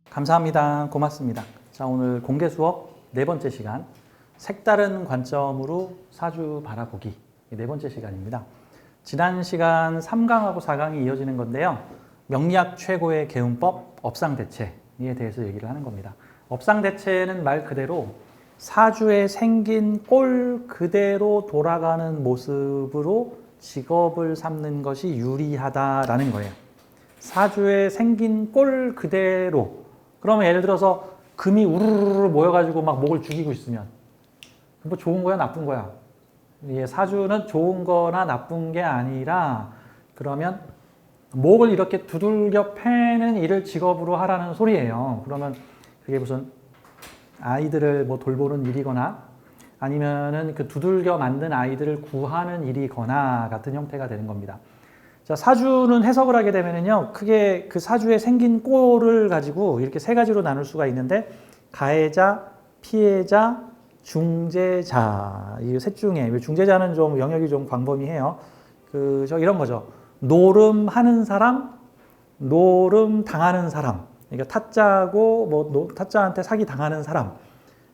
감사합니다. 고맙습니다. 자, 오늘 공개 수업 네 번째 시간, 색다른 관점으로 사주 바라보기 네 번째 시간입니다. 지난 시간 3강하고 4강이 이어지는 건데요. 명리학 최고의 개운법, 업상대체에 대해서 얘기를 하는 겁니다. 업상대체는 말 그대로 사주에 생긴 꼴 그대로 돌아가는 모습으로 직업을 삼는 것이 유리하다라는 거예요. 사주에 생긴 꼴 그대로. 그러면 예를 들어서 금이 우르르 모여가지고 막 목을 죽이고 있으면 뭐 좋은 거야, 나쁜 거야? 사주는 좋은 거나 나쁜 게 아니라 그러면 목을 이렇게 두들겨 패는 일을 직업으로 하라는 소리예요. 그러면 그게 무슨 아이들을 뭐 돌보는 일이거나 아니면은 그 두들겨 만든 아이들을 구하는 일이거나 같은 형태가 되는 겁니다. 자, 사주는 해석을 하게 되면은요, 크게 그 사주에 생긴 꼴을 가지고 이렇게 세 가지로 나눌 수가 있는데, 가해자, 피해자, 중재자. 이 셋 중에, 중재자는 좀 영역이 좀 광범위해요. 이런 거죠. 노름하는 사람, 노름 당하는 사람. 그러니까 타짜고, 타짜한테 사기 당하는 사람.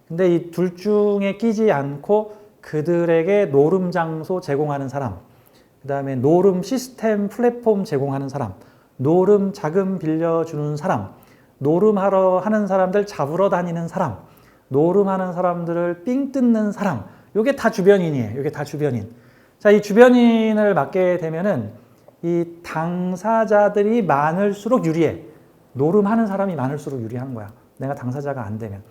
근데 이 둘 중에 끼지 않고 그들에게 노름 장소 제공하는 사람. 그 다음에 노름 시스템 플랫폼 제공하는 사람, 노름 자금 빌려주는 사람, 노름하러 하는 사람들 잡으러 다니는 사람, 노름하는 사람들을 삥 뜯는 사람. 이게 다 주변인이에요. 이게 다 주변인. 자, 이 주변인을 맡게 되면은 이 당사자들이 많을수록 유리해. 노름하는 사람이 많을수록 유리한 거야. 내가 당사자가 안 되면.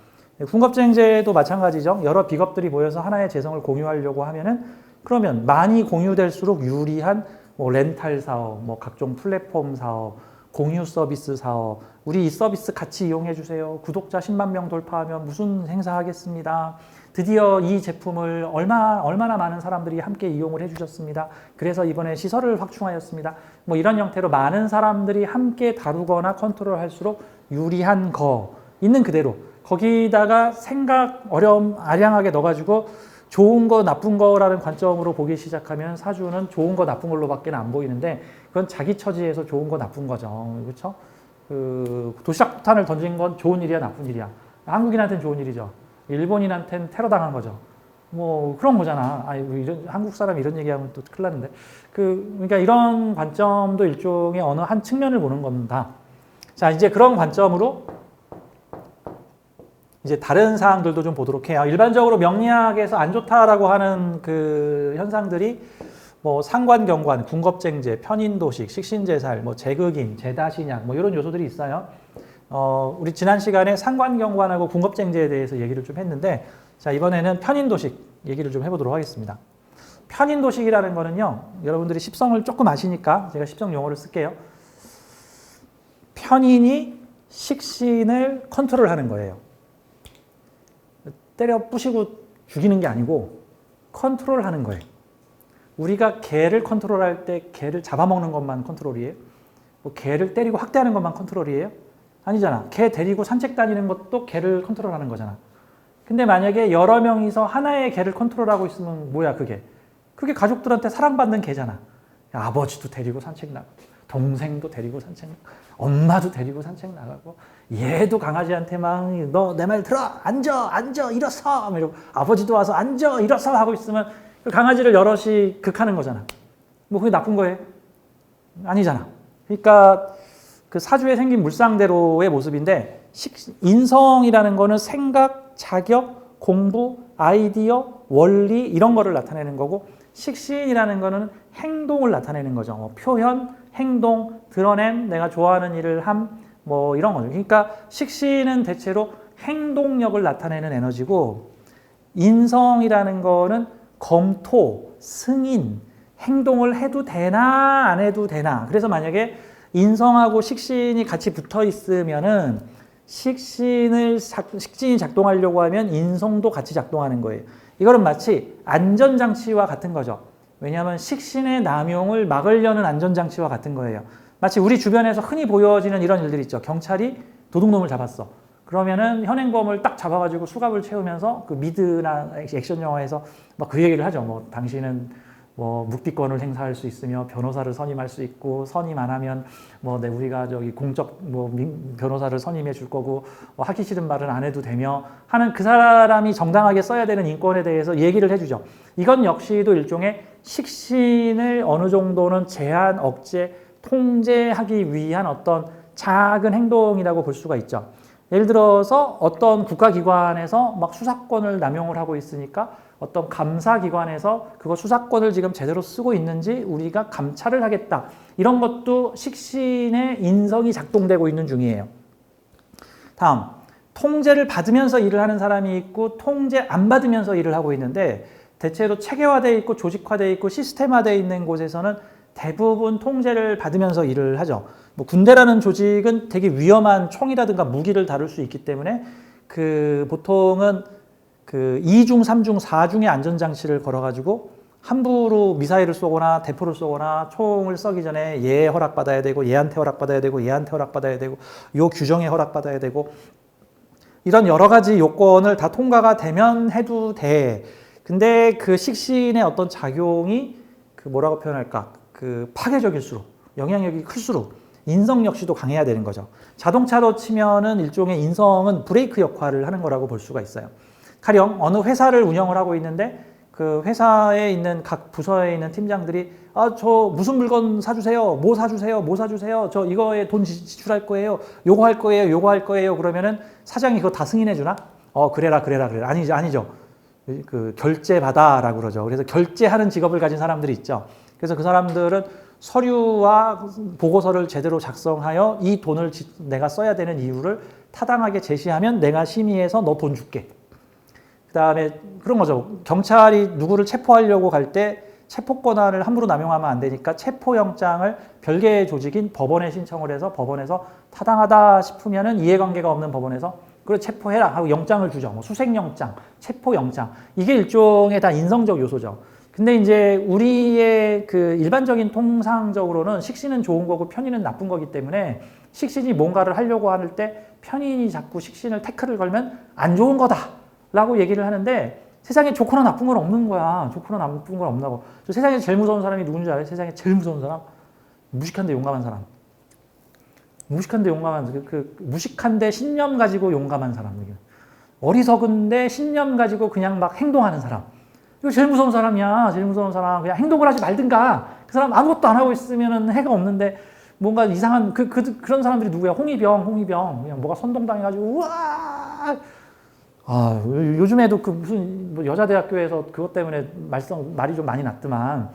군겁쟁제도 마찬가지죠. 여러 비겁들이 모여서 하나의 재성을 공유하려고 하면은 그러면 많이 공유될수록 유리한 렌탈 사업, 각종 플랫폼 사업, 공유 서비스 사업, 우리 이 서비스 같이 이용해 주세요. 구독자 10만 명 돌파하면 무슨 행사하겠습니다. 드디어 이 제품을 얼마나 많은 사람들이 함께 이용을 해 주셨습니다. 그래서 이번에 시설을 확충하였습니다. 이런 형태로 많은 사람들이 함께 다루거나 컨트롤할수록 유리한 거 있는 그대로 거기다가 생각 어려움 아량하게 넣어가지고 좋은 거 나쁜 거라는 관점으로 보기 시작하면 사주는 좋은 거 나쁜 걸로밖에 안 보이는데 그건 자기 처지에서 좋은 거 나쁜 거죠. 그렇죠? 도시락 폭탄을 던진 건 좋은 일이야 나쁜 일이야? 한국인한테는 좋은 일이죠. 일본인한테는 테러 당한 거죠. 그런 거잖아. 한국 사람이 이런 얘기하면 또 큰일 나는데. 그러니까 이런 관점도 일종의 어느 한 측면을 보는 겁니다. 자, 이제 그런 관점으로 이제 다른 사항들도 좀 보도록 해요. 일반적으로 명리학에서 안 좋다라고 하는 그 현상들이 상관경관, 군겁쟁제, 편인도식, 식신제살, 제극인, 제다신약 이런 요소들이 있어요. 우리 지난 시간에 상관경관하고 군겁쟁제에 대해서 얘기를 좀 했는데, 자, 이번에는 편인도식 얘기를 좀 해보도록 하겠습니다. 편인도식이라는 거는요, 여러분들이 십성을 조금 아시니까 제가 십성 용어를 쓸게요. 편인이 식신을 컨트롤하는 거예요. 때려 부시고 죽이는 게 아니고 컨트롤하는 거예요. 우리가 개를 컨트롤할 때 개를 잡아먹는 것만 컨트롤이에요? 개를 때리고 학대하는 것만 컨트롤이에요? 아니잖아. 개 데리고 산책 다니는 것도 개를 컨트롤하는 거잖아. 근데 만약에 여러 명이서 하나의 개를 컨트롤하고 있으면 뭐야 그게? 그게 가족들한테 사랑받는 개잖아. 아버지도 데리고 산책 나가고 동생도 데리고 산책 나가고 엄마도 데리고 산책 나가고 얘도 강아지한테 막 너 내 말 들어 앉아 일어서 이러고 아버지도 와서 앉아 일어서 하고 있으면 그 강아지를 여럿이 극하는 거잖아. 그게 나쁜 거예요? 아니잖아. 그러니까 그 사주에 생긴 물상대로의 모습인데 인성이라는 거는 생각, 자격, 공부, 아이디어, 원리 이런 거를 나타내는 거고 식신이라는 거는 행동을 나타내는 거죠. 표현, 행동, 드러냄, 내가 좋아하는 일을 함, 이런 거죠. 그러니까 식신은 대체로 행동력을 나타내는 에너지고 인성이라는 거는 검토, 승인, 행동을 해도 되나 안 해도 되나. 그래서 만약에 인성하고 식신이 같이 붙어 있으면은 식신이 작동하려고 하면 인성도 같이 작동하는 거예요. 이거는 마치 안전장치와 같은 거죠. 왜냐하면 식신의 남용을 막으려는 안전장치와 같은 거예요. 마치 우리 주변에서 흔히 보여지는 이런 일들이 있죠. 경찰이 도둑놈을 잡았어. 그러면은 현행범을 딱 잡아가지고 수갑을 채우면서 그 미드나 액션 영화에서 막 그 얘기를 하죠. 뭐 당신은 뭐 묵비권을 행사할 수 있으며 변호사를 선임할 수 있고 선임 안 하면 뭐 우리가 저기 공적 뭐 변호사를 선임해 줄 거고 뭐 하기 싫은 말은 안 해도 되며 하는 그 사람이 정당하게 써야 되는 인권에 대해서 얘기를 해주죠. 이건 역시도 일종의 식신을 어느 정도는 제한, 억제, 통제하기 위한 어떤 작은 행동이라고 볼 수가 있죠. 예를 들어서 어떤 국가기관에서 막 수사권을 남용을 하고 있으니까 어떤 감사기관에서 그거 수사권을 지금 제대로 쓰고 있는지 우리가 감찰을 하겠다. 이런 것도 식신의 인성이 작동되고 있는 중이에요. 다음, 통제를 받으면서 일을 하는 사람이 있고 통제 안 받으면서 일을 하고 있는데 대체로 체계화되어 있고 조직화되어 있고 시스템화되어 있는 곳에서는 대부분 통제를 받으면서 일을 하죠. 뭐 군대라는 조직은 되게 위험한 총이라든가 무기를 다룰 수 있기 때문에 그 보통은 그 2중, 3중, 4중의 안전장치를 걸어가지고 함부로 미사일을 쏘거나 대포를 쏘거나 총을 쏘기 전에 얘 허락받아야 되고 얘한테 허락받아야 되고 얘한테 허락받아야 되고 요 규정에 허락받아야 되고 이런 여러 가지 요건을 다 통과가 되면 해도 돼. 근데 그 식신의 어떤 작용이 그 뭐라고 표현할까? 그 파괴적일수록 영향력이 클수록 인성 역시도 강해야 되는 거죠. 자동차로 치면은 일종의 인성은 브레이크 역할을 하는 거라고 볼 수가 있어요. 가령 어느 회사를 운영을 하고 있는데 그 회사에 있는 각 부서에 있는 팀장들이 저 무슨 물건 사주세요, 뭐 사주세요, 뭐 사주세요, 저 이거에 돈 지출할 거예요, 요거 할 거예요, 요거 할 거예요. 그러면은 사장이 그거 다 승인해 주나? 그래라. 아니죠. 그 결제받아라고 그러죠. 그래서 결제하는 직업을 가진 사람들이 있죠. 그래서 그 사람들은 서류와 보고서를 제대로 작성하여 이 돈을 내가 써야 되는 이유를 타당하게 제시하면 내가 심의해서 너 돈 줄게. 그 다음에 그런 거죠. 경찰이 누구를 체포하려고 갈 때 체포 권한을 함부로 남용하면 안 되니까 체포영장을 별개의 조직인 법원에 신청을 해서 법원에서 타당하다 싶으면은 이해관계가 없는 법원에서 그걸 체포해라 하고 영장을 주죠. 뭐 수색영장, 체포영장. 이게 일종의 다 인성적 요소죠. 근데 이제 우리의 그 일반적인 통상적으로는 식신은 좋은 거고 편인은 나쁜 거기 때문에 식신이 뭔가를 하려고 할 때 편인이 자꾸 식신을 태클을 걸면 안 좋은 거다 라고 얘기를 하는데 세상에 좋거나 나쁜 건 없는 거야. 좋거나 나쁜 건 없나고. 저 세상에 제일 무서운 사람이 누군지 알아요? 세상에 제일 무서운 사람? 무식한데 용감한 사람. 무식한데 용감한, 무식한데 신념 가지고 용감한 사람. 어리석은데 신념 가지고 그냥 막 행동하는 사람. 이거 제일 무서운 사람이야. 제일 무서운 사람. 그냥 행동을 하지 말든가. 그 사람 아무것도 안 하고 있으면 해가 없는데 뭔가 이상한 그런 사람들이 누구야? 홍위병. 그냥 뭐가 선동당해가지고 우와. 요즘에도 그 무슨 뭐 여자대학교에서 그것 때문에 말이 좀 많이 났더만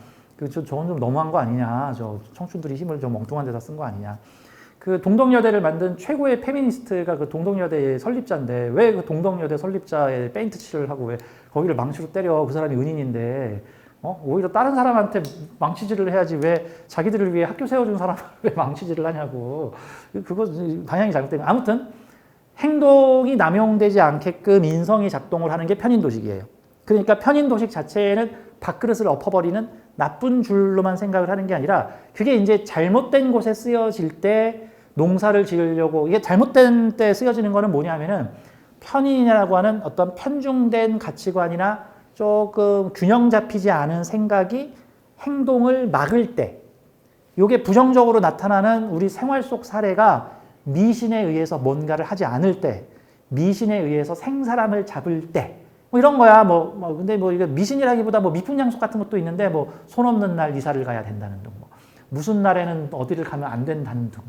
저건 좀 너무한 거 아니냐. 저 청춘들이 힘을 좀 엉뚱한 데다 쓴 거 아니냐. 그 동덕여대를 만든 최고의 페미니스트가 그 동덕여대의 설립자인데 왜 그 동덕여대 설립자의 페인트 칠을 하고 왜 거기를 망치로 때려. 그 사람이 은인인데 오히려 다른 사람한테 망치질을 해야지 왜 자기들을 위해 학교 세워준 사람을 왜 망치질을 하냐고. 그거 방향이 잘못된 거예요. 아무튼 행동이 남용되지 않게끔 인성이 작동을 하는 게 편인도식이에요. 그러니까 편인도식 자체에는 밥그릇을 엎어버리는 나쁜 줄로만 생각을 하는 게 아니라 그게 이제 잘못된 곳에 쓰여질 때 농사를 지으려고 이게 잘못된 때 쓰여지는 거는 뭐냐면은 편인이라고 하는 어떤 편중된 가치관이나 조금 균형 잡히지 않은 생각이 행동을 막을 때 이게 부정적으로 나타나는 우리 생활 속 사례가 미신에 의해서 뭔가를 하지 않을 때, 미신에 의해서 생사람을 잡을 때, 뭐 이런 거야. 근데 이거 미신이라기보다 뭐 미풍양속 같은 것도 있는데 뭐 손 없는 날 이사를 가야 된다는 등, 무슨 날에는 어디를 가면 안 된다는 등,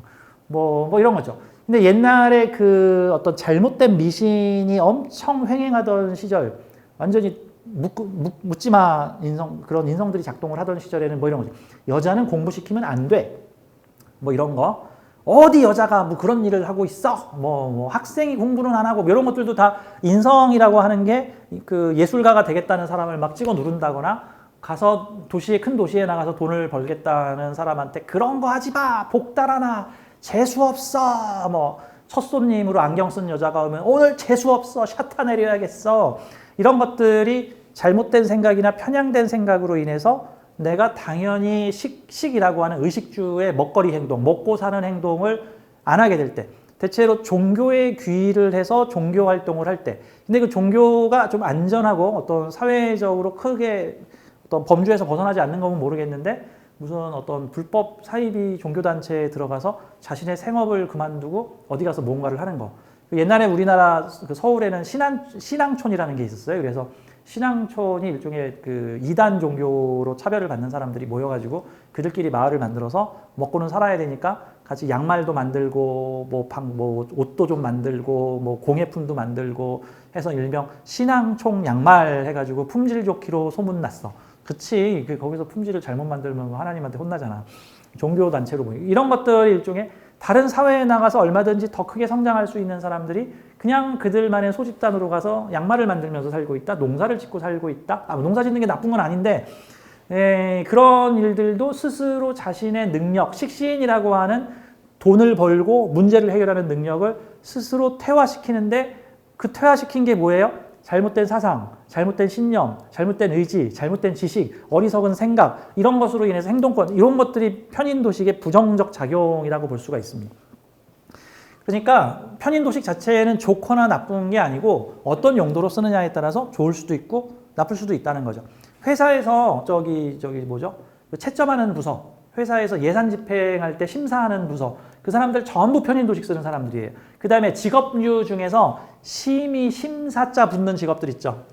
뭐 이런 거죠. 근데 옛날에 그 어떤 잘못된 미신이 엄청 횡행하던 시절, 완전히 묻지마 그런 인성들이 작동을 하던 시절에는 뭐 이런 거죠. 여자는 공부시키면 안 돼. 뭐 이런 거. 어디 여자가 뭐 그런 일을 하고 있어? 뭐 학생이 공부는 안 하고 이런 것들도 다 인성이라고 하는 게 그 예술가가 되겠다는 사람을 막 찍어 누른다거나 가서 큰 도시에 나가서 돈을 벌겠다는 사람한테 그런 거 하지 마. 복달아나. 재수 없어. 뭐 첫 손님으로 안경 쓴 여자가 오면 오늘 재수 없어. 샷타 내려야겠어. 이런 것들이 잘못된 생각이나 편향된 생각으로 인해서 내가 당연히 식이라고 하는 의식주의 먹거리 행동, 먹고 사는 행동을 안 하게 될 때 대체로 종교에 귀의를 해서 종교 활동을 할 때, 근데 그 종교가 좀 안전하고 어떤 사회적으로 크게 어떤 범주에서 벗어나지 않는 거면 모르겠는데 무슨 어떤 불법 사이비 종교단체에 들어가서 자신의 생업을 그만두고 어디 가서 뭔가를 하는 거. 옛날에 우리나라 그 서울에는 신앙촌이라는 게 있었어요. 그래서 신앙촌이 일종의 그 이단 종교로 차별을 받는 사람들이 모여가지고 그들끼리 마을을 만들어서 먹고는 살아야 되니까 같이 양말도 만들고 뭐 옷도 좀 만들고 뭐 공예품도 만들고 해서 일명 신앙총 양말 해가지고 품질 좋기로 소문났어. 그치? 거기서 품질을 잘못 만들면 하나님한테 혼나잖아. 종교 단체로 보이고 이런 것들이 일종의 다른 사회에 나가서 얼마든지 더 크게 성장할 수 있는 사람들이 그냥 그들만의 소집단으로 가서 양말을 만들면서 살고 있다, 농사를 짓고 살고 있다. 농사 짓는 게 나쁜 건 아닌데 그런 일들도 스스로 자신의 능력, 식신이라고 하는 돈을 벌고 문제를 해결하는 능력을 스스로 퇴화시키는데 그 퇴화시킨 게 뭐예요? 잘못된 사상, 잘못된 신념, 잘못된 의지, 잘못된 지식, 어리석은 생각 이런 것으로 인해서 행동권 이런 것들이 편인도식의 부정적 작용이라고 볼 수가 있습니다. 그러니까 편인도식 자체는 좋거나 나쁜 게 아니고 어떤 용도로 쓰느냐에 따라서 좋을 수도 있고 나쁠 수도 있다는 거죠. 회사에서 뭐죠? 채점하는 부서, 회사에서 예산 집행할 때 심사하는 부서 그 사람들 전부 편인도식 쓰는 사람들이에요. 그 다음에 직업류 중에서 심의, 심사자 붙는 직업들 있죠.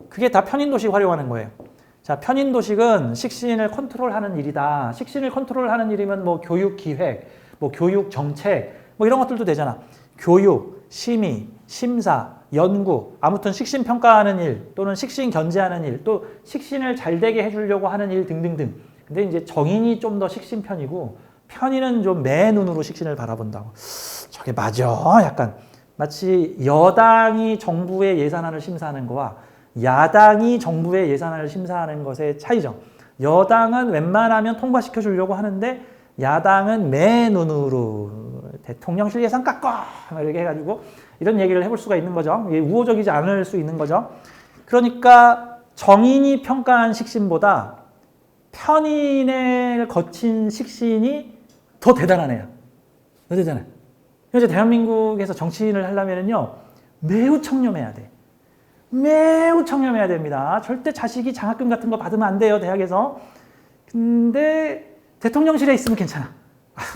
그게 다 편인도식 활용하는 거예요. 자, 편인도식은 식신을 컨트롤하는 일이다. 식신을 컨트롤하는 일이면 뭐 교육기획, 뭐 교육정책 뭐 이런 것들도 되잖아. 교육, 심의, 심사, 연구, 아무튼 식신 평가하는 일 또는 식신 견제하는 일 또 식신을 잘 되게 해주려고 하는 일 등등등. 근데 이제 정인이 좀 더 식신 편이고 편인은 좀 매 눈으로 식신을 바라본다고. 저게 맞아. 약간 마치 여당이 정부의 예산안을 심사하는 거와 야당이 정부의 예산안을 심사하는 것의 차이죠. 여당은 웬만하면 통과시켜 주려고 하는데 야당은 매 눈으로 대통령실 예산 깎아 이렇게 해가지고 이런 얘기를 해볼 수가 있는 거죠. 우호적이지 않을 수 있는 거죠. 그러니까 정인이 평가한 식신보다 편인을 거친 식신이 더 대단하네요. 더 대단해. 그래서 대한민국에서 정치인을 하려면요 매우 청렴해야 돼. 매우 청렴해야 됩니다. 절대 자식이 장학금 같은 거 받으면 안 돼요, 대학에서. 근데 대통령실에 있으면 괜찮아.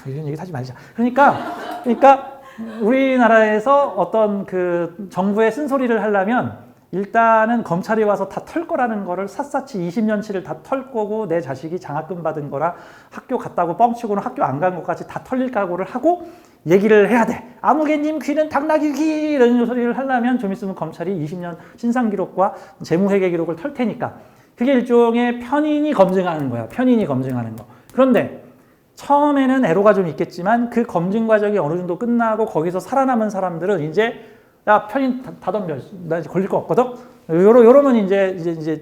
이런 얘기 하지 말자. 그러니까 우리나라에서 어떤 그 정부의 쓴소리를 하려면 일단은 검찰이 와서 다 털 거라는 거를 샅샅이 20년치를 다 털 거고 내 자식이 장학금 받은 거라 학교 갔다고 뻥치고는 학교 안 간 것까지 다 털릴 각오를 하고 얘기를 해야 돼. 아무개님 귀는 당나귀 귀 이런 소리를 하려면 좀 있으면 검찰이 20년 신상 기록과 재무회계 기록을 털 테니까 그게 일종의 편인이 검증하는 거야. 편인이 검증하는 거. 그런데 처음에는 애로가 좀 있겠지만 그 검증 과정이 어느 정도 끝나고 거기서 살아남은 사람들은 이제 야 편인 다 덤벼. 나 이제 걸릴 거 없거든. 요러면 이제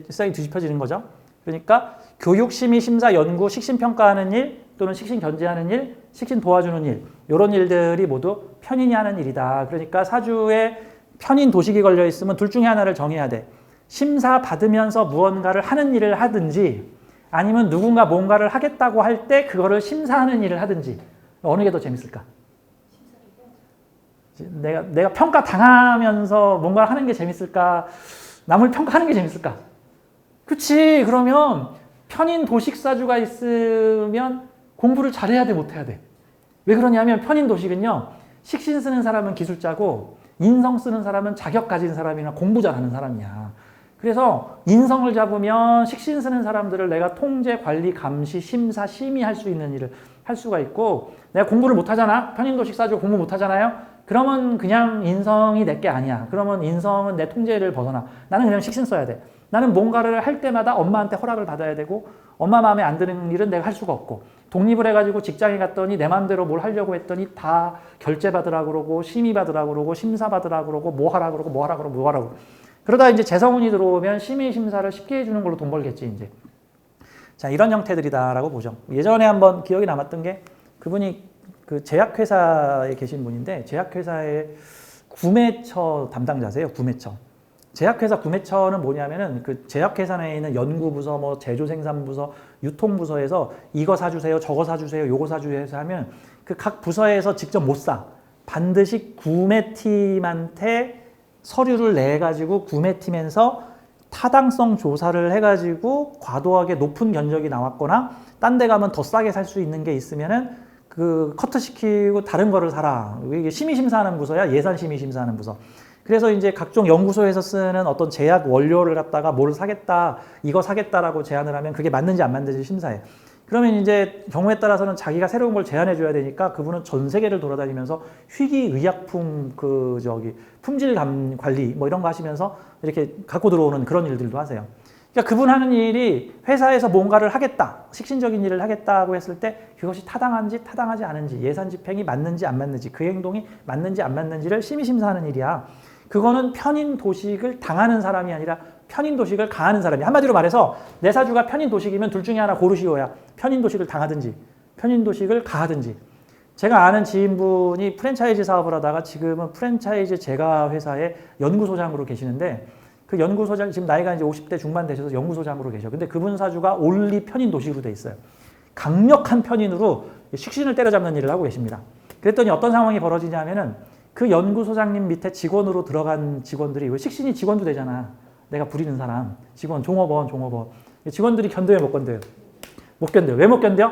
세상이 뒤집혀지는 거죠. 그러니까 교육, 심의, 심사, 연구, 식신 평가하는 일 또는 식신 견제하는 일, 식신 도와주는 일 이런 일들이 모두 편인이 하는 일이다. 그러니까 사주에 편인 도식이 걸려 있으면 둘 중에 하나를 정해야 돼. 심사 받으면서 무언가를 하는 일을 하든지 아니면 누군가 뭔가를 하겠다고 할 때 그거를 심사하는 일을 하든지 어느 게 더 재밌을까? 내가 평가 당하면서 뭔가를 하는 게 재밌을까? 남을 평가하는 게 재밌을까? 그치. 그러면 편인 도식사주가 있으면 공부를 잘해야 돼, 못해야 돼? 왜 그러냐면 편인 도식은요. 식신 쓰는 사람은 기술자고 인성 쓰는 사람은 자격 가진 사람이나 공부 잘하는 사람이야. 그래서 인성을 잡으면 식신 쓰는 사람들을 내가 통제, 관리, 감시, 심사, 심의할 수 있는 일을 할 수가 있고 내가 공부를 못하잖아. 편인도식 사주 공부 못하잖아요. 그러면 그냥 인성이 내게 아니야. 그러면 인성은 내 통제를 벗어나. 나는 그냥 식신 써야 돼. 나는 뭔가를 할 때마다 엄마한테 허락을 받아야 되고 엄마 마음에 안 드는 일은 내가 할 수가 없고 독립을 해가지고 직장에 갔더니 내 마음대로 뭘 하려고 했더니 다 결제 받으라고 그러고 심의 받으라고 그러고 심사 받으라고 그러고 뭐 하라고 그러고 뭐 하라고 그러고 뭐 하라고 그러고 그러다 이제 재성운이 들어오면 심의 심사를 쉽게 해주는 걸로 돈 벌겠지 이제. 자 이런 형태들이다라고 보죠. 예전에 한번 기억이 남았던 게 그분이 그 제약회사에 계신 분인데 제약회사의 구매처 담당자세요. 구매처. 제약회사 구매처는 뭐냐면은 그 제약회사 내에 있는 연구부서, 뭐 제조생산부서, 유통부서에서 이거 사주세요, 저거 사주세요, 요거 사주세요 하면 그 각 부서에서 직접 못 사. 반드시 구매팀한테 서류를 내가지고 구매팀에서 타당성 조사를 해가지고 과도하게 높은 견적이 나왔거나 딴 데 가면 더 싸게 살 수 있는 게 있으면은 그 커트시키고 다른 거를 사라. 이게 심의심사하는 부서야, 예산심의심사하는 부서. 그래서 이제 각종 연구소에서 쓰는 어떤 제약 원료를 갖다가 뭘 사겠다, 이거 사겠다라고 제안을 하면 그게 맞는지 안 맞는지 심사해. 그러면 이제 경우에 따라서는 자기가 새로운 걸 제안해 줘야 되니까 그분은 전 세계를 돌아다니면서 희귀의약품 품질 관리 뭐 이런 거 하시면서 이렇게 갖고 들어오는 그런 일들도 하세요. 그러니까 그분 하는 일이 회사에서 뭔가를 하겠다, 식신적인 일을 하겠다고 했을 때 그것이 타당한지 타당하지 않은지, 예산 집행이 맞는지 안 맞는지, 그 행동이 맞는지 안 맞는지를 심의심사하는 일이야. 그거는 편인 도식을 당하는 사람이 아니라 편인 도식을 가하는 사람이. 한마디로 말해서 내 사주가 편인 도식이면 둘 중에 하나 고르시오야. 편인 도식을 당하든지 편인 도식을 가하든지. 제가 아는 지인분이 프랜차이즈 사업을 하다가 지금은 프랜차이즈 제가 회사의 연구소장으로 계시는데, 그 연구소장 지금 나이가 이제 50대 중반 되셔서 연구소장으로 계셔. 근데 그분 사주가 올리 편인 도식으로 돼 있어요. 강력한 편인으로 식신을 때려잡는 일을 하고 계십니다. 그랬더니 어떤 상황이 벌어지냐면은 그 연구소장님 밑에 직원으로 들어간 직원들이, 왜 식신이 직원도 되잖아. 내가 부리는 사람, 직원, 종업원. 직원들이 견뎌요, 못 견뎌요? 못 견뎌요. 왜 못 견뎌?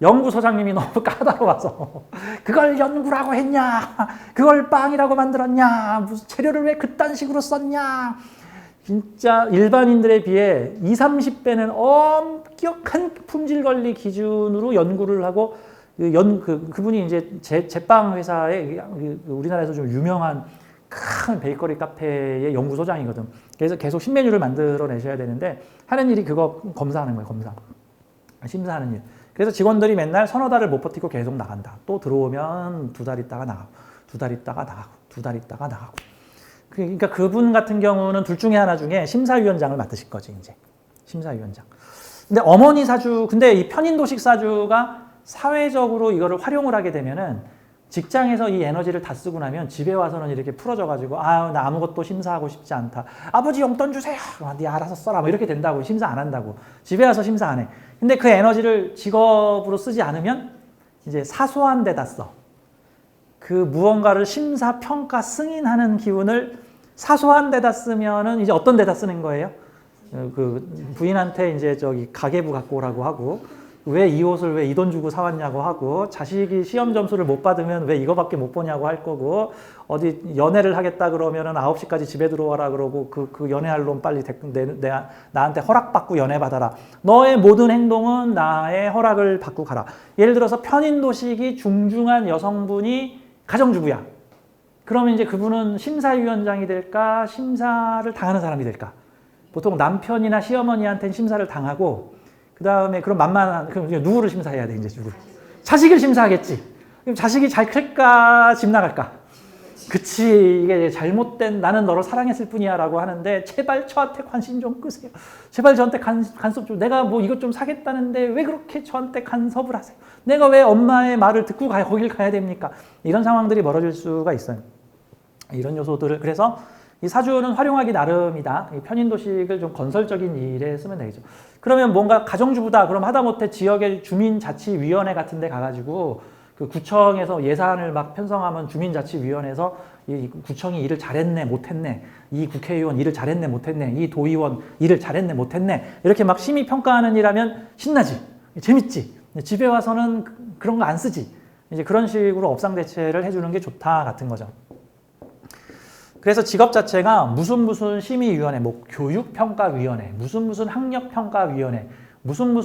연구소장님이 너무 까다로워서 그걸 연구라고 했냐? 그걸 빵이라고 만들었냐? 무슨 재료를 왜 그딴 식으로 썼냐? 진짜 일반인들에 비해 20, 30배는 엄격한 품질 관리 기준으로 연구를 하고, 그분이 이제 제빵 회사의 우리나라에서 좀 유명한 큰 베이커리 카페의 연구소장이거든. 그래서 계속 신메뉴를 만들어내셔야 되는데 하는 일이 그거 검사하는 거예요. 심사하는 일. 그래서 직원들이 맨날 서너 달을 못 버티고 계속 나간다. 또 들어오면 두 달 있다가 나가고, 두 달 있다가 나가고, 두 달 있다가 나가고. 그러니까 그분 같은 경우는 둘 중에 하나 중에 심사위원장을 맡으실 거지, 이제. 심사위원장. 근데 어머니 사주, 근데 이 편인도식 사주가 사회적으로 이거를 활용을 하게 되면은 직장에서 이 에너지를 다 쓰고 나면 집에 와서는 이렇게 풀어져가지고, 나 아무것도 심사하고 싶지 않다. 아버지 용돈 주세요. 네 알아서 써라. 뭐 이렇게 된다고. 심사 안 한다고. 집에 와서 심사 안 해. 근데 그 에너지를 직업으로 쓰지 않으면 이제 사소한 데다 써. 그 무언가를 심사, 평가, 승인하는 기운을 사소한 데다 쓰면은 이제 어떤 데다 쓰는 거예요? 그 부인한테 이제 가계부 갖고 오라고 하고, 왜 이 옷을 왜 이 돈 주고 사왔냐고 하고, 자식이 시험 점수를 못 받으면 왜 이거밖에 못 보냐고 할 거고, 어디 연애를 하겠다 그러면은 9시까지 집에 들어와라 그러고, 그 연애할 놈 빨리 나한테 허락받고 연애 받아라. 너의 모든 행동은 나의 허락을 받고 가라. 예를 들어서 편인도식이 중중한 여성분이 가정주부야. 그러면 이제 그분은 심사위원장이 될까, 심사를 당하는 사람이 될까? 보통 남편이나 시어머니한테는 심사를 당하고, 그 다음에 그럼 만만한, 그럼 누구를 심사해야 돼, 이제 누구? 자식을 심사하겠지. 그럼 자식이 잘 클까, 집 나갈까? 그치, 이게 잘못된, 나는 너를 사랑했을 뿐이야 라고 하는데, 제발 저한테 관심 좀 끄세요. 제발 저한테 간섭 좀, 내가 뭐 이것 좀 사겠다는데 왜 그렇게 저한테 간섭을 하세요? 내가 왜 엄마의 말을 듣고 거길 가야 됩니까? 이런 상황들이 벌어질 수가 있어요. 이런 요소들을, 그래서 이 사주는 활용하기 나름이다. 이 편인도식을 좀 건설적인 일에 쓰면 되겠죠. 그러면 뭔가 가정주부다. 그럼 하다못해 지역의 주민자치위원회 같은 데 가가지고 그 구청에서 예산을 막 편성하면 주민자치위원회에서 이 구청이 일을 잘했네 못했네, 이 국회의원 일을 잘했네 못했네, 이 도의원 일을 잘했네 못했네, 이렇게 막 심의평가하는 일하면 신나지, 재밌지. 집에 와서는 그런 거 안 쓰지. 이제 그런 식으로 업상대체를 해주는 게 좋다 같은 거죠. 그래서 직업 자체가 무슨 심의위원회, 뭐 교육평가위원회, 무슨 학력평가위원회, 무슨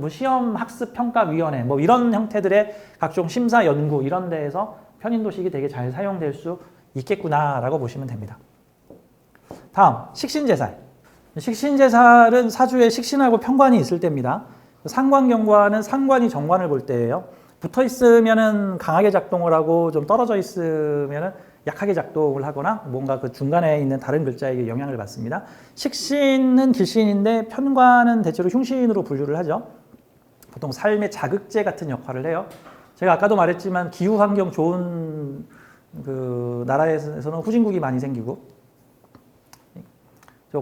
시험 학습평가위원회, 뭐 이런 형태들의 각종 심사 연구 이런 데에서 편인도식이 되게 잘 사용될 수 있겠구나라고 보시면 됩니다. 다음, 식신제살. 식신제살은 사주에 식신하고 편관이 있을 때입니다. 상관경과는 상관이 정관을 볼 때예요. 붙어 있으면은 강하게 작동을 하고 좀 떨어져 있으면은 약하게 작동을 하거나 뭔가 그 중간에 있는 다른 글자에게 영향을 받습니다. 식신은 길신인데 편관은 대체로 흉신으로 분류를 하죠. 보통 삶의 자극제 같은 역할을 해요. 제가 아까도 말했지만 기후 환경 좋은 그 나라에서는 후진국이 많이 생기고,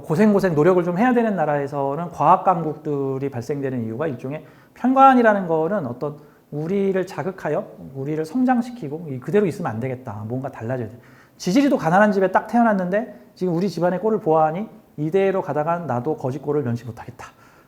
고생 노력을 좀 해야 되는 나라에서는 과학 강국들이 발생되는 이유가 일종의 편관이라는 거는 어떤 우리를 자극하여 우리를 성장시키고 그대로 있으면 안 되겠다. 뭔가 달라져야 돼. 지지리도 가난한 집에 딱 태어났는데 지금 우리 집안의 꼴을 보아하니 이대로 가다간 나도 거지 꼴을 면치 못하겠다.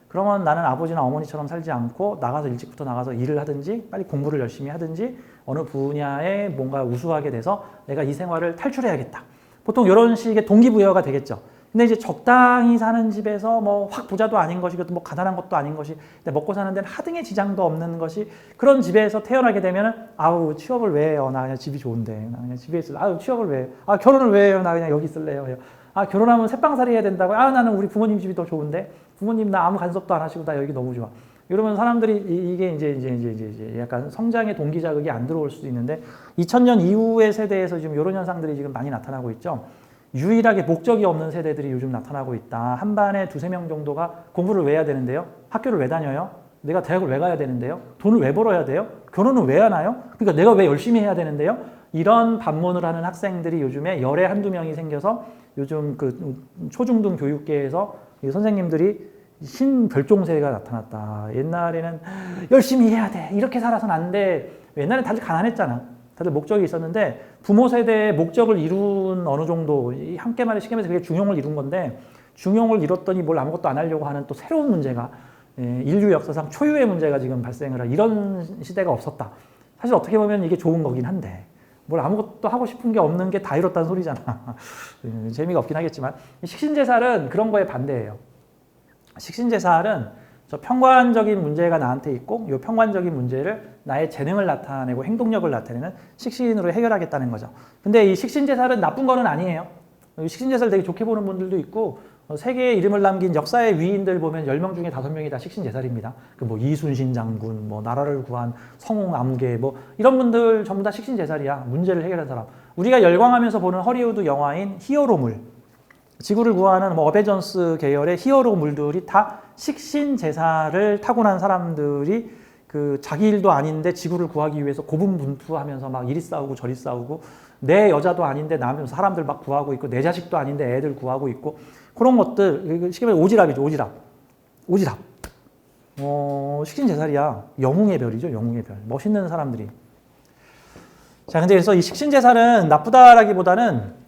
그러면 나는 아버지나 어머니처럼 살지 않고 나가서 일찍부터 나가서 일을 하든지 빨리 공부를 열심히 하든지 어느 분야에 뭔가 우수하게 돼서 내가 이 생활을 탈출해야겠다. 보통 이런 식의 동기부여가 되겠죠. 근데 이제 적당히 사는 집에서 뭐 확 부자도 아닌 것이고 뭐 가난한 것도 아닌 것이 근데 먹고 사는 데는 하등의 지장도 없는 것이 그런 집에서 태어나게 되면은 아우 취업을 왜 해요? 나 그냥 집이 좋은데 나 그냥 집에 있을래. 아우 취업을 왜 해요? 아 결혼을 왜 해요? 나 그냥 여기 있을래요. 아 결혼하면 새빵살이 해야 된다고. 아 나는 우리 부모님 집이 더 좋은데 부모님 나 아무 간섭도 안 하시고 나 여기 너무 좋아. 이러면 사람들이 이게 이제 약간 성장의 동기 자극이 안 들어올 수도 있는데 2000년 이후의 세대에서 지금 이런 현상들이 지금 많이 나타나고 있죠. 유일하게 목적이 없는 세대들이 요즘 나타나고 있다. 한 반에 2~3명 정도가 공부를 왜 해야 되는데요? 학교를 왜 다녀요? 내가 대학을 왜 가야 되는데요? 돈을 왜 벌어야 돼요? 결혼은 왜 하나요? 그러니까 내가 왜 열심히 해야 되는데요? 이런 반문을 하는 학생들이 요즘에 열에 한두 명이 생겨서 요즘 그 초중등 교육계에서 선생님들이 신별종세가 나타났다. 옛날에는 열심히 해야 돼. 이렇게 살아서는 안 돼. 옛날에 다들 가난했잖아. 다들 목적이 있었는데 부모 세대의 목적을 이룬 어느 정도 함께 말의 시계면서 그게 중용을 이룬 건데 중용을 이뤘더니 뭘 아무것도 안 하려고 하는 또 새로운 문제가 인류 역사상 초유의 문제가 지금 발생을 한 이런 시대가 없었다. 사실 어떻게 보면 이게 좋은 거긴 한데 뭘 아무것도 하고 싶은 게 없는 게 다 이뤘다는 소리잖아. 재미가 없긴 하겠지만 식신제살은 그런 거에 반대예요. 식신제살은 저 평관적인 문제가 나한테 있고 이 평관적인 문제를 나의 재능을 나타내고 행동력을 나타내는 식신으로 해결하겠다는 거죠. 근데 이 식신제살은 나쁜 거는 아니에요. 식신제살 되게 좋게 보는 분들도 있고 세계에 이름을 남긴 역사의 위인들 보면 10명 중에 5명이 다 식신제살입니다. 그 뭐 이순신 장군, 뭐 나라를 구한 성웅 암계 뭐 이런 분들 전부 다 식신제살이야. 문제를 해결한 사람. 우리가 열광하면서 보는 허리우드 영화인 히어로물. 지구를 구하는 뭐 어베전스 계열의 히어로물들이 다 식신제사를 타고난 사람들이 그 자기 일도 아닌데 지구를 구하기 위해서 고분분투하면서 막 이리 싸우고 저리 싸우고 내 여자도 아닌데 남 사람들 막 구하고 있고 내 자식도 아닌데 애들 구하고 있고 그런 것들 쉽게 말해 오지랖이죠. 오지랖. 식신제살이야. 영웅의 별이죠. 영웅의 별. 멋있는 사람들이. 자, 근데 그래서 이 식신제살은 나쁘다라기보다는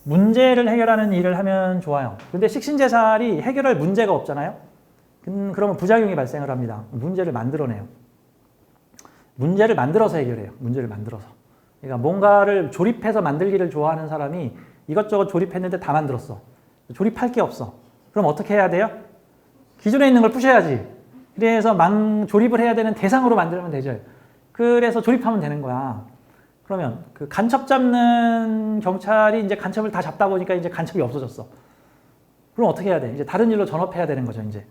문제를 해결하는 일을 하면 좋아요. 근데 식신제살이 해결할 문제가 없잖아요. 그러면 부작용이 발생을 합니다. 문제를 만들어내요. 문제를 만들어서 해결해요. 문제를 만들어서. 그러니까 뭔가를 조립해서 만들기를 좋아하는 사람이 이것저것 조립했는데 다 만들었어. 조립할 게 없어. 그럼 어떻게 해야 돼요? 기존에 있는 걸 부셔야지. 그래서 조립을 해야 되는 대상으로 만들면 되죠. 그래서 조립하면 되는 거야. 그러면 그 간첩 잡는 경찰이 이제 간첩을 다 잡다 보니까 이제 간첩이 없어졌어. 그럼 어떻게 해야 돼? 이제 다른 일로 전업해야 되는 거죠, 이제.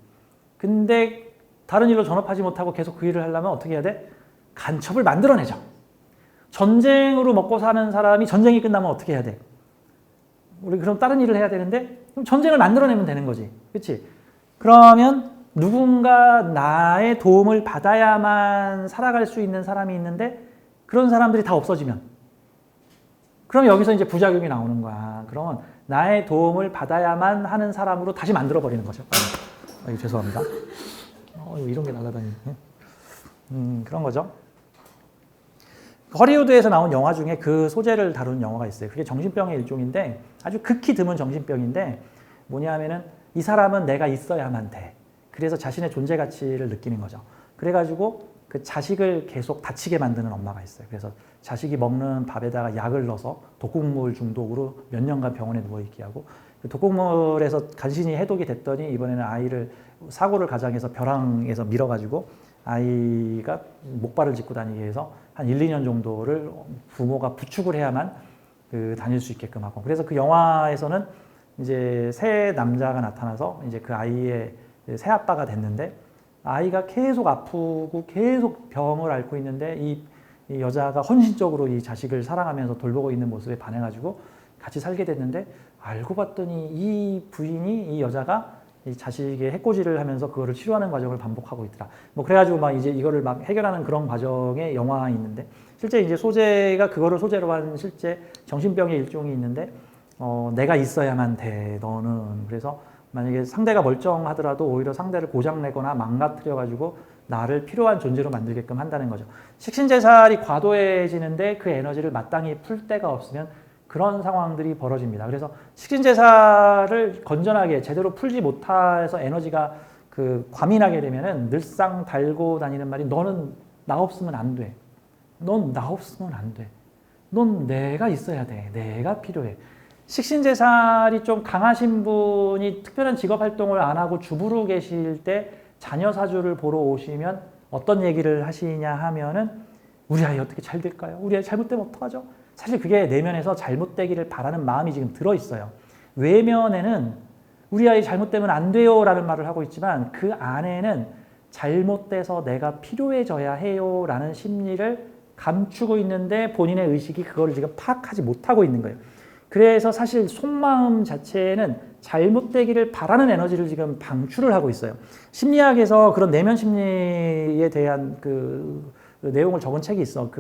근데 다른 일로 전업하지 못하고 계속 그 일을 하려면 어떻게 해야 돼? 간첩을 만들어내죠. 전쟁으로 먹고 사는 사람이 전쟁이 끝나면 어떻게 해야 돼? 우리 그럼 다른 일을 해야 되는데 그럼 전쟁을 만들어내면 되는 거지. 그렇지? 그러면 누군가 나의 도움을 받아야만 살아갈 수 있는 사람이 있는데 그런 사람들이 다 없어지면 그럼 여기서 이제 부작용이 나오는 거야. 그러면 나의 도움을 받아야만 하는 사람으로 다시 만들어버리는 거죠. 죄송합니다. 이런 게 날아다니네. 그런 거죠. 허리우드에서 나온 영화 중에 그 소재를 다룬 영화가 있어요. 그게 정신병의 일종인데 아주 극히 드문 정신병인데 뭐냐면은 이 사람은 내가 있어야만 돼. 그래서 자신의 존재 가치를 느끼는 거죠. 그래가지고 그 자식을 계속 다치게 만드는 엄마가 있어요. 그래서 자식이 먹는 밥에다가 약을 넣어서 독극물 중독으로 몇 년간 병원에 누워있게 하고 그 독극물에서 간신히 해독이 됐더니 이번에는 아이를 사고를 가장해서 벼랑에서 밀어가지고 아이가 목발을 짚고 다니게 해서 한 1~2년 정도를 부모가 부축을 해야만 다닐 수 있게끔 하고 그래서 그 영화에서는 이제 새 남자가 나타나서 이제 그 아이의 새 아빠가 됐는데 아이가 계속 아프고 계속 병을 앓고 있는데 이 여자가 헌신적으로 이 자식을 사랑하면서 돌보고 있는 모습에 반해가지고 같이 살게 됐는데 알고 봤더니 이 부인이 이 여자가 이 자식의 해코지를 하면서 그거를 치료하는 과정을 반복하고 있더라. 뭐 그래가지고 막 이제 이거를 막 해결하는 그런 과정의 영화 있는데 실제 이제 소재가 그거를 소재로 한 실제 정신병의 일종이 있는데 내가 있어야만 돼 너는 그래서 만약에 상대가 멀쩡하더라도 오히려 상대를 고장내거나 망가뜨려가지고 나를 필요한 존재로 만들게끔 한다는 거죠. 식신제살이 과도해지는데 그 에너지를 마땅히 풀 데가 없으면 그런 상황들이 벌어집니다. 그래서 식신제살을 건전하게 제대로 풀지 못해서 에너지가 그 과민하게 되면은 늘상 달고 다니는 말이 너는 나 없으면 안 돼. 넌 나 없으면 안 돼. 넌 내가 있어야 돼. 내가 필요해. 식신제살이 좀 강하신 분이 특별한 직업활동을 안 하고 주부로 계실 때 자녀 사주를 보러 오시면 어떤 얘기를 하시냐 하면은 우리 아이 어떻게 잘 될까요? 우리 아이 잘못되면 어떡하죠? 사실 그게 내면에서 잘못되기를 바라는 마음이 지금 들어있어요. 외면에는 우리 아이 잘못되면 안 돼요 라는 말을 하고 있지만 그 안에는 잘못돼서 내가 필요해져야 해요 라는 심리를 감추고 있는데 본인의 의식이 그거를 지금 파악하지 못하고 있는 거예요. 그래서 사실 속마음 자체는 잘못되기를 바라는 에너지를 지금 방출을 하고 있어요. 심리학에서 그런 내면 심리에 대한 그 내용을 적은 책이 있어.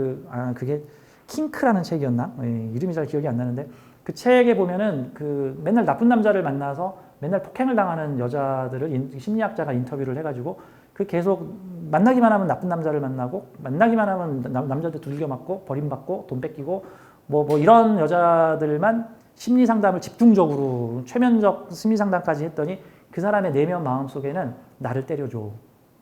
그게 킹크라는 책이었나? 이름이 잘 기억이 안 나는데 그 책에 보면은 그 맨날 나쁜 남자를 만나서 맨날 폭행을 당하는 여자들을 심리학자가 인터뷰를 해가지고 그 계속 만나기만 하면 나쁜 남자를 만나고 만나기만 하면 남자들 두들겨 맞고 버림받고 돈 뺏기고 뭐 이런 여자들만 심리 상담을 집중적으로 최면적 심리 상담까지 했더니 그 사람의 내면 마음 속에는 나를 때려줘,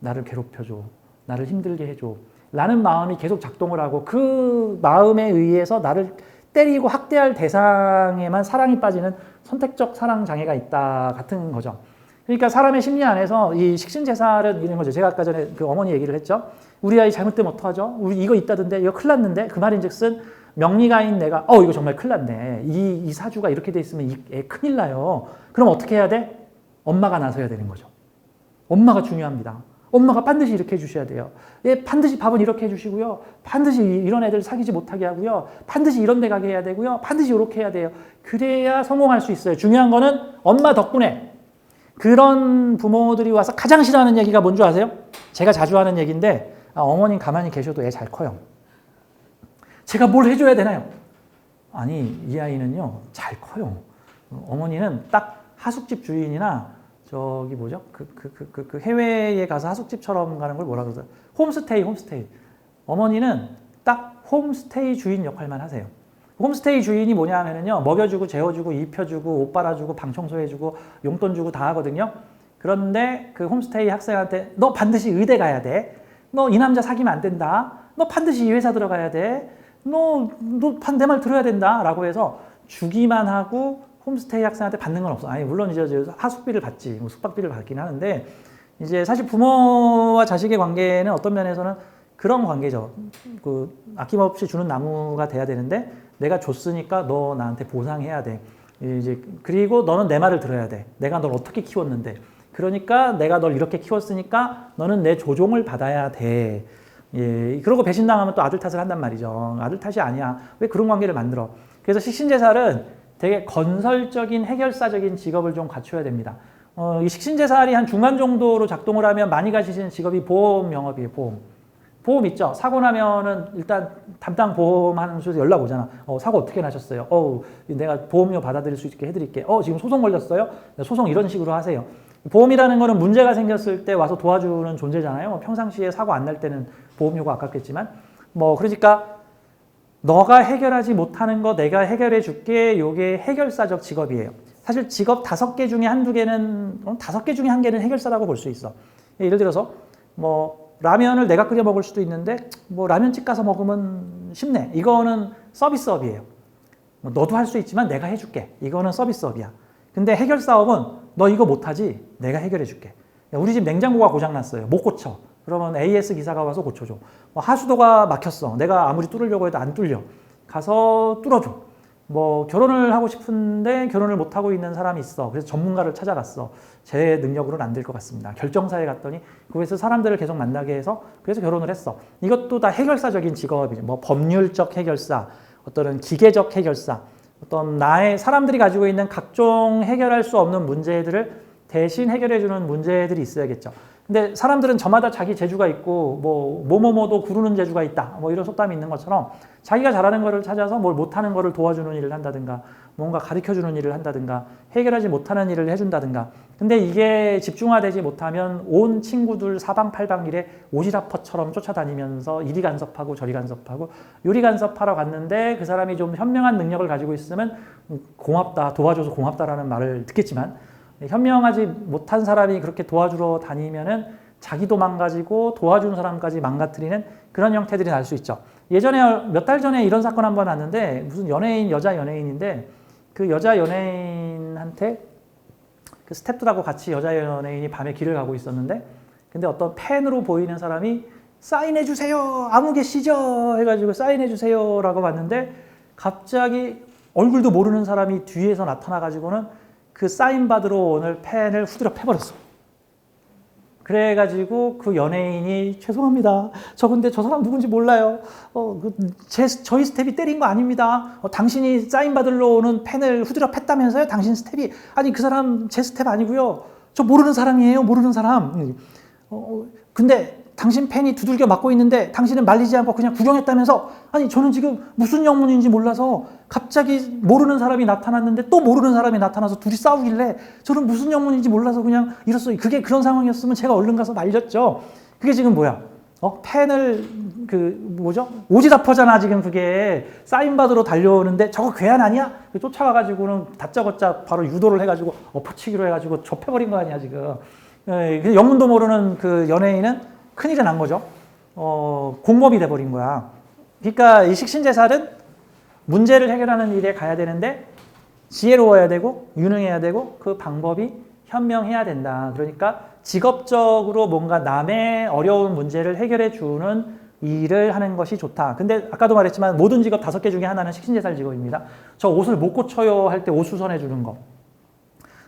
나를 괴롭혀줘, 나를 힘들게 해줘 라는 마음이 계속 작동을 하고 그 마음에 의해서 나를 때리고 학대할 대상에만 사랑이 빠지는 선택적 사랑 장애가 있다 같은 거죠. 그러니까 사람의 심리 안에서 이 식신제살은 이런 거죠. 제가 아까 전에 그 어머니 얘기를 했죠. 우리 아이 잘못되면 어떡하죠? 우리 이거 있다던데 이거 큰일 났는데 그 말인즉슨 명리가인 내가 이거 정말 큰일 났네. 이 사주가 이렇게 돼 있으면 이 애 큰일 나요. 그럼 어떻게 해야 돼? 엄마가 나서야 되는 거죠. 엄마가 중요합니다. 엄마가 반드시 이렇게 해주셔야 돼요. 예, 반드시 밥은 이렇게 해주시고요. 반드시 이런 애들 사귀지 못하게 하고요. 반드시 이런 데 가게 해야 되고요. 반드시 이렇게 해야 돼요. 그래야 성공할 수 있어요. 중요한 거는 엄마 덕분에. 그런 부모들이 와서 가장 싫어하는 얘기가 뭔 줄 아세요? 제가 자주 하는 얘기인데 어머님 가만히 계셔도 애 잘 커요. 제가 뭘 해줘야 되나요? 아니 이 아이는요 잘 커요. 어머니는 딱 하숙집 주인이나 저기 뭐죠? 그 해외에 가서 하숙집처럼 가는 걸 뭐라 그러죠? 홈스테이. 어머니는 딱 홈스테이 주인 역할만 하세요. 홈스테이 주인이 뭐냐 하면은요, 먹여주고, 재워주고, 입혀주고, 옷 빨아주고, 방 청소해주고, 용돈 주고 다 하거든요. 그런데 그 홈스테이 학생한테 너 반드시 의대 가야 돼. 너 이 남자 사귀면 안 된다. 너 반드시 이 회사 들어가야 돼. 너 내 말 들어야 된다. 라고 해서 주기만 하고 홈스테이 학생한테 받는 건 없어. 아니, 물론 이제 하숙비를 받지, 뭐 숙박비를 받긴 하는데, 이제 사실 부모와 자식의 관계는 어떤 면에서는 그런 관계죠. 그 아낌없이 주는 나무가 돼야 되는데, 내가 줬으니까 너 나한테 보상해야 돼. 이제 그리고 너는 내 말을 들어야 돼. 내가 널 어떻게 키웠는데. 그러니까 내가 널 이렇게 키웠으니까 너는 내 조종을 받아야 돼. 예, 그러고 배신당하면 또 아들 탓을 한단 말이죠. 아들 탓이 아니야. 왜 그런 관계를 만들어? 그래서 식신제살은 되게 건설적인 해결사적인 직업을 좀 갖춰야 됩니다. 이 식신제살이 한 중간 정도로 작동을 하면 많이 가시는 직업이 보험 영업이에요. 보험 있죠. 사고 나면은 일단 담당 보험하는 곳에서 연락 오잖아. 사고 어떻게 나셨어요? 내가 보험료 받아들일 수 있게 해드릴게. 지금 소송 걸렸어요? 소송 이런 식으로 하세요. 보험이라는 거는 문제가 생겼을 때 와서 도와주는 존재잖아요. 평상시에 사고 안 날 때는 보험료가 아깝겠지만, 그러니까 너가 해결하지 못하는 거 내가 해결해 줄게. 요게 해결사적 직업이에요. 사실 직업 5개 중에 한두 개는, 5개 중에 1개는 해결사라고 볼 수 있어. 예를 들어서 라면을 내가 끓여 먹을 수도 있는데 라면집 가서 먹으면 쉽네. 이거는 서비스업이에요. 너도 할 수 있지만 내가 해줄게. 이거는 서비스업이야. 근데 해결사업은 너 이거 못하지? 내가 해결해 줄게. 우리 집 냉장고가 고장났어요. 못 고쳐. 그러면 AS 기사가 와서 고쳐줘. 하수도가 막혔어. 내가 아무리 뚫으려고 해도 안 뚫려. 가서 뚫어줘. 결혼을 하고 싶은데 결혼을 못하고 있는 사람이 있어. 그래서 전문가를 찾아갔어. 제 능력으로는 안 될 것 같습니다. 결정사에 갔더니 그곳에서 사람들을 계속 만나게 해서 그래서 결혼을 했어. 이것도 다 해결사적인 직업이죠. 법률적 해결사, 어떤 기계적 해결사, 어떤 나의 사람들이 가지고 있는 각종 해결할 수 없는 문제들을 대신 해결해주는 문제들이 있어야겠죠. 근데 사람들은 저마다 자기 재주가 있고 뭐뭐뭐도 구르는 재주가 있다 이런 속담이 있는 것처럼 자기가 잘하는 거를 찾아서 뭘 못하는 거를 도와주는 일을 한다든가 뭔가 가르쳐주는 일을 한다든가 해결하지 못하는 일을 해준다든가. 근데 이게 집중화되지 못하면 온 친구들 사방팔방일에 오지라퍼처럼 쫓아다니면서 이리 간섭하고 저리 간섭하고 요리 간섭하러 갔는데 그 사람이 좀 현명한 능력을 가지고 있으면 고맙다, 도와줘서 고맙다라는 말을 듣겠지만 현명하지 못한 사람이 그렇게 도와주러 다니면은 자기도 망가지고 도와주는 사람까지 망가뜨리는 그런 형태들이 날 수 있죠. 예전에 몇 달 전에 이런 사건 한번 났는데 무슨 연예인, 여자 연예인인데 그 여자 연예인한테 그 스태프들하고 같이 여자 연예인이 밤에 길을 가고 있었는데 근데 어떤 팬으로 보이는 사람이 사인해 주세요. 아무 계시죠? 해가지고 사인해 주세요 라고 봤는데 갑자기 얼굴도 모르는 사람이 뒤에서 나타나가지고는 그 사인 받으러 오는 팬을 후드려 패버렸어. 그래가지고 그 연예인이 죄송합니다. 저 근데 저 사람 누군지 몰라요. 저희 스텝이 때린 거 아닙니다. 당신이 사인 받으러 오는 팬을 후드려 팼다면서요? 당신 스텝이. 아니 그 사람 제 스텝 아니고요. 저 모르는 사람이에요. 모르는 사람. 근데 당신 팬이 두들겨 맞고 있는데 당신은 말리지 않고 그냥 구경했다면서. 아니 저는 지금 무슨 영문인지 몰라서 갑자기 모르는 사람이 나타났는데 또 모르는 사람이 나타나서 둘이 싸우길래 저는 무슨 영문인지 몰라서 그냥 이랬어요. 그게 그런 상황이었으면 제가 얼른 가서 말렸죠. 그게 지금 뭐야? 팬을 오지라퍼잖아 지금 그게. 사인 받으러 달려오는데 저거 괴한 아니야? 쫓아가가지고는 다짜고짜 바로 유도를 해가지고 엎어치기로 해가지고 좁혀버린 거 아니야 지금. 영문도 모르는 그 연예인은 큰일이 난 거죠. 공범이 돼버린 거야. 그러니까 이 식신제살은 문제를 해결하는 일에 가야 되는데 지혜로워야 되고 유능해야 되고 그 방법이 현명해야 된다. 그러니까 직업적으로 뭔가 남의 어려운 문제를 해결해 주는 일을 하는 것이 좋다. 근데 아까도 말했지만 모든 직업 5개 중에 하나는 식신제살 직업입니다. 저 옷을 못 고쳐요 할 때 옷 수선해 주는 거.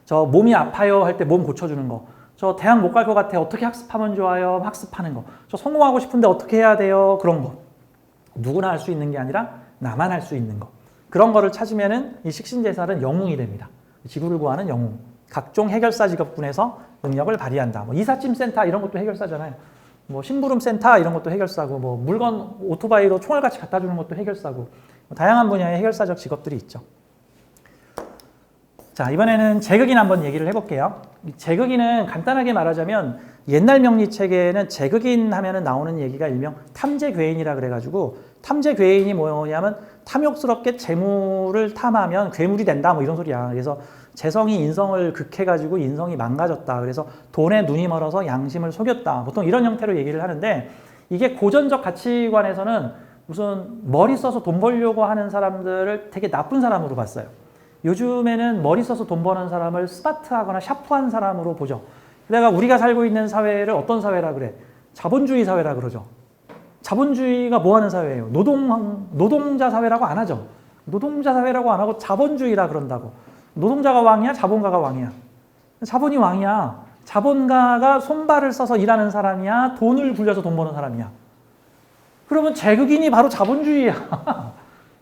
저 몸이 아파요 할 때 몸 고쳐주는 거. 저 대학 못 갈 것 같아. 어떻게 학습하면 좋아요? 학습하는 거. 저 성공하고 싶은데 어떻게 해야 돼요? 그런 거. 누구나 할 수 있는 게 아니라 나만 할 수 있는 거. 그런 거를 찾으면은 이 식신제살은 영웅이 됩니다. 지구를 구하는 영웅. 각종 해결사 직업군에서 능력을 발휘한다. 뭐 이삿짐센터 이런 것도 해결사잖아요. 뭐 심부름센터 이런 것도 해결사고, 뭐 물건 오토바이로 총알같이 갖다 주는 것도 해결사고, 뭐 다양한 분야의 해결사적 직업들이 있죠. 자, 이번에는 제극인 한번 얘기를 해볼게요. 제극인은 간단하게 말하자면 옛날 명리책에는 제극인 하면은 나오는 얘기가 일명 탐재괴인이라 그래가지고 탐재괴인이 뭐냐면 탐욕스럽게 재물을 탐하면 괴물이 된다 뭐 이런 소리야. 그래서 재성이 인성을 극해가지고 인성이 망가졌다. 그래서 돈에 눈이 멀어서 양심을 속였다. 보통 이런 형태로 얘기를 하는데 이게 고전적 가치관에서는 무슨 머리 써서 돈 벌려고 하는 사람들을 되게 나쁜 사람으로 봤어요. 요즘에는 머리 써서 돈 버는 사람을 스마트하거나 샤프한 사람으로 보죠. 내가 우리가 살고 있는 사회를 어떤 사회라 그래? 자본주의 사회라 그러죠. 자본주의가 뭐 하는 사회예요? 노동자 사회라고 안 하죠. 노동자 사회라고 안 하고 자본주의라 그런다고. 노동자가 왕이야? 자본가가 왕이야? 자본이 왕이야. 자본가가 손발을 써서 일하는 사람이야? 돈을 굴려서 돈 버는 사람이야? 그러면 제극인이 바로 자본주의야.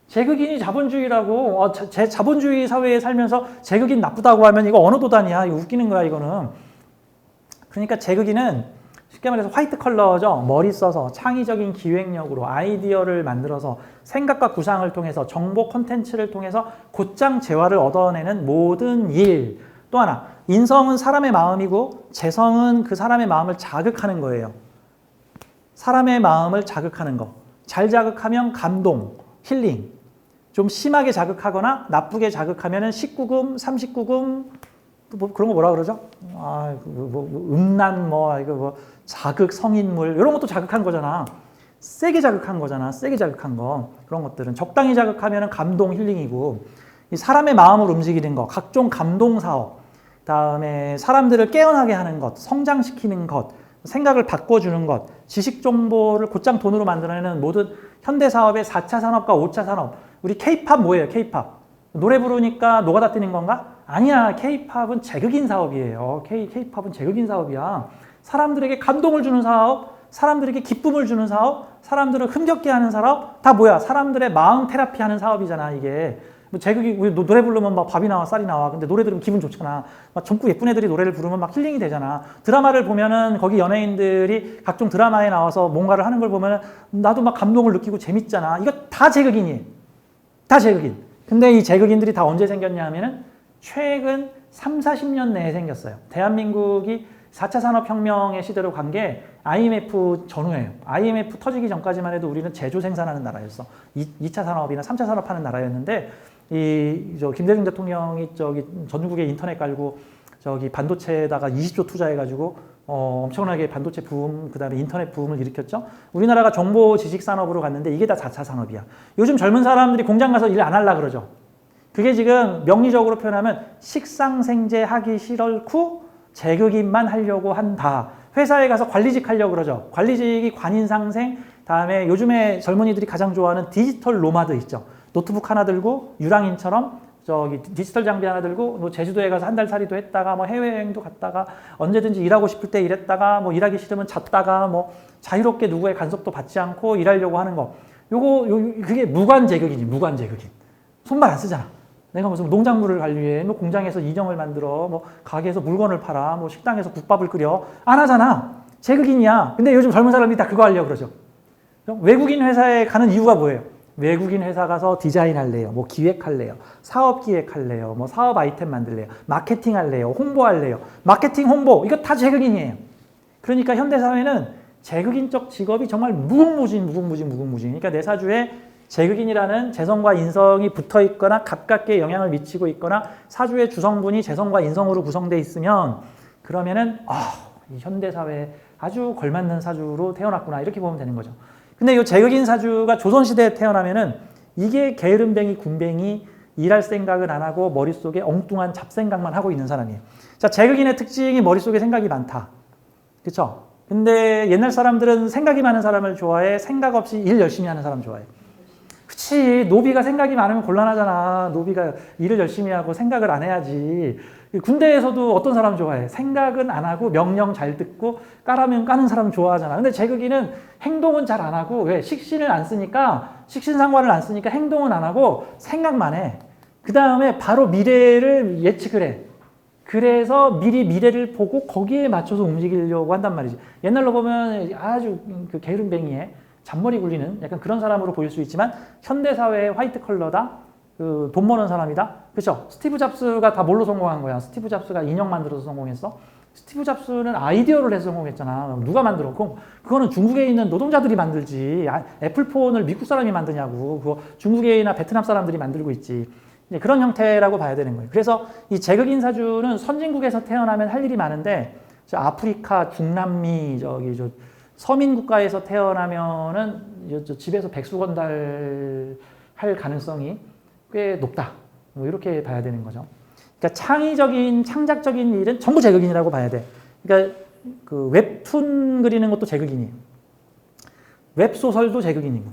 제극인이 자본주의라고. 제 자본주의 사회에 살면서 제극인 나쁘다고 하면 이거 어느 도단이야? 이거 웃기는 거야 이거는. 그러니까 제극인은 쉽게 말해서 화이트 컬러죠. 머리 써서 창의적인 기획력으로 아이디어를 만들어서 생각과 구상을 통해서 정보 콘텐츠를 통해서 곧장 재화를 얻어내는 모든 일. 또 하나, 인성은 사람의 마음이고 재성은 그 사람의 마음을 자극하는 거예요. 사람의 마음을 자극하는 거. 잘 자극하면 감동, 힐링. 좀 심하게 자극하거나 나쁘게 자극하면은 19금, 39금, 뭐 그런 거 뭐라 그러죠? 음란 자극 성인물 이런 것도 자극한 거잖아. 세게 자극한 거잖아. 세게 자극한 거. 그런 것들은 적당히 자극하면은 감동, 힐링이고 이 사람의 마음을 움직이는 거, 각종 감동 사업, 그다음에 사람들을 깨어나게 하는 것, 성장시키는 것, 생각을 바꿔주는 것, 지식 정보를 곧장 돈으로 만들어내는 모든 현대 사업의 4차 산업과 5차 산업. 우리 K-팝 뭐예요? K-팝. 노래 부르니까 노가다 뛰는 건가? 아니야. K-팝은 제극인 사업이에요. K-팝은 제극인 사업이야. 사람들에게 감동을 주는 사업, 사람들에게 기쁨을 주는 사업, 사람들을 흥겹게 하는 사업, 다 뭐야? 사람들의 마음 테라피 하는 사업이잖아, 이게. 뭐 제극이, 노래 부르면 막 밥이 나와, 쌀이 나와. 근데 노래 들으면 기분 좋잖아. 막 젊고 예쁜 애들이 노래를 부르면 막 힐링이 되잖아. 드라마를 보면은 거기 연예인들이 각종 드라마에 나와서 뭔가를 하는 걸 보면은 나도 막 감동을 느끼고 재밌잖아. 이거 다 제극인이에요. 다 제극인. 근데 이 제극인들이 다 언제 생겼냐 하면은 최근 3, 40년 내에 생겼어요. 대한민국이 4차 산업혁명의 시대로 간 게 IMF 전후예요. IMF 터지기 전까지만 해도 우리는 제조 생산하는 나라였어. 2차 산업이나 3차 산업 하는 나라였는데 김대중 대통령이 전국에 인터넷 깔고 반도체에다가 20조 투자해가지고 엄청나게 반도체 붐, 그 다음에 인터넷 붐을 일으켰죠. 우리나라가 정보 지식 산업으로 갔는데 이게 다 4차 산업이야. 요즘 젊은 사람들이 공장 가서 일 안 하려고 그러죠. 그게 지금 명리적으로 표현하면 식상생재 하기 싫고 제극인만 하려고 한다. 회사에 가서 관리직 하려고 그러죠. 관리직이 관인상생, 다음에 요즘에 젊은이들이 가장 좋아하는 디지털 노마드 있죠. 노트북 하나 들고 유랑인처럼 디지털 장비 하나 들고 뭐 제주도에 가서 한 달 살이도 했다가 뭐 해외여행도 갔다가 언제든지 일하고 싶을 때 일했다가 뭐 일하기 싫으면 잤다가 뭐 자유롭게 누구의 간섭도 받지 않고 일하려고 하는 거. 그게 무관제극이지, 무관제극인. 손발 안 쓰잖아. 내가 무슨 농작물을 관리해, 뭐 공장에서 인형을 만들어, 뭐 가게에서 물건을 팔아, 뭐 식당에서 국밥을 끓여. 안 하잖아. 제극인이야. 근데 요즘 젊은 사람들이 다 그거 하려고 그러죠. 외국인 회사에 가는 이유가 뭐예요? 외국인 회사 가서 디자인 할래요, 뭐 기획할래요, 사업 기획할래요, 뭐 사업 아이템 만들래요, 마케팅 할래요, 홍보할래요. 마케팅, 홍보, 이거 다 제극인이에요. 그러니까 현대사회는 제극인적 직업이 정말 무궁무진. 그러니까 내 사주에 제극인이라는 재성과 인성이 붙어 있거나 가깝게 영향을 미치고 있거나 사주의 주성분이 재성과 인성으로 구성되어 있으면 그러면은 이 현대사회에 아주 걸맞는 사주로 태어났구나 이렇게 보면 되는 거죠. 근데 이 제극인 사주가 조선시대에 태어나면은 이게 게으름뱅이 군뱅이 일할 생각은 안 하고 머릿속에 엉뚱한 잡생각만 하고 있는 사람이에요. 자, 제극인의 특징이 머릿속에 생각이 많다. 그렇죠? 근데 옛날 사람들은 생각이 많은 사람을 좋아해. 생각 없이 일 열심히 하는 사람 좋아해. 그치, 노비가 생각이 많으면 곤란하잖아. 노비가 일을 열심히 하고 생각을 안 해야지. 군대에서도 어떤 사람 좋아해? 생각은 안 하고 명령 잘 듣고 까라면 까는 사람 좋아하잖아. 근데 제극인은 행동은 잘 안 하고, 왜? 식신을 안 쓰니까, 식신상관을 안 쓰니까 행동은 안 하고 생각만 해. 그 다음에 바로 미래를 예측을 해. 그래서 미리 미래를 보고 거기에 맞춰서 움직이려고 한단 말이지. 옛날로 보면 아주 그 게으름뱅이에 잔머리 굴리는 약간 그런 사람으로 보일 수 있지만 현대사회의 화이트 컬러다. 돈 버는 사람이다. 그렇죠? 스티브 잡스가 다 뭘로 성공한 거야? 스티브 잡스가 인형 만들어서 성공했어? 스티브 잡스는 아이디어를 해서 성공했잖아. 누가 만들어? 그거는 중국에 있는 노동자들이 만들지. 애플폰을 미국 사람이 만드냐고. 그거 중국이나 베트남 사람들이 만들고 있지. 그런 형태라고 봐야 되는 거예요. 그래서 이 제극인 사주는 선진국에서 태어나면 할 일이 많은데 아프리카, 중남미, 서민 국가에서 태어나면은 집에서 백수건달 할 가능성이 꽤 높다. 뭐 이렇게 봐야 되는 거죠. 그러니까 창의적인, 창작적인 일은 전부 제극인이라고 봐야 돼. 그러니까 그 웹툰 그리는 것도 제극인이에요. 웹소설도 제극인이고.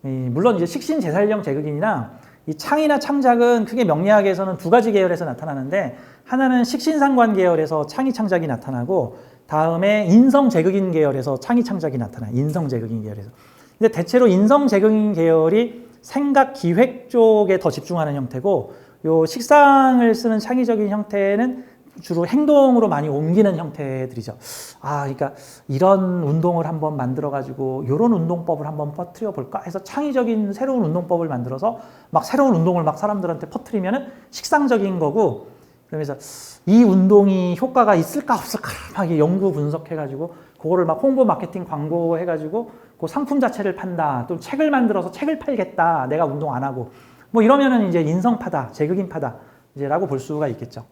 물론 이제 식신제살령 제극인이나 이 창의나 창작은 크게 명리학에서는 두 가지 계열에서 나타나는데 하나는 식신상관 계열에서 창의 창작이 나타나고 다음에 인성제극인 계열에서 창의 창작이 나타나요. 인성제극인 계열에서. 근데 대체로 인성제극인 계열이 생각 기획 쪽에 더 집중하는 형태고 요 식상을 쓰는 창의적인 형태는 주로 행동으로 많이 옮기는 형태들이죠. 그러니까 이런 운동을 한번 만들어가지고 이런 운동법을 한번 퍼뜨려 볼까 해서 창의적인 새로운 운동법을 만들어서 막 새로운 운동을 막 사람들한테 퍼뜨리면은 식상적인 거고 그러면서 이 운동이 효과가 있을까 없을까 막 연구 분석해가지고 그거를 막 홍보 마케팅 광고 해가지고 그 상품 자체를 판다. 또 책을 만들어서 책을 팔겠다. 내가 운동 안 하고 뭐 이러면은 이제 인성파다, 제극인파다 이제라고 볼 수가 있겠죠.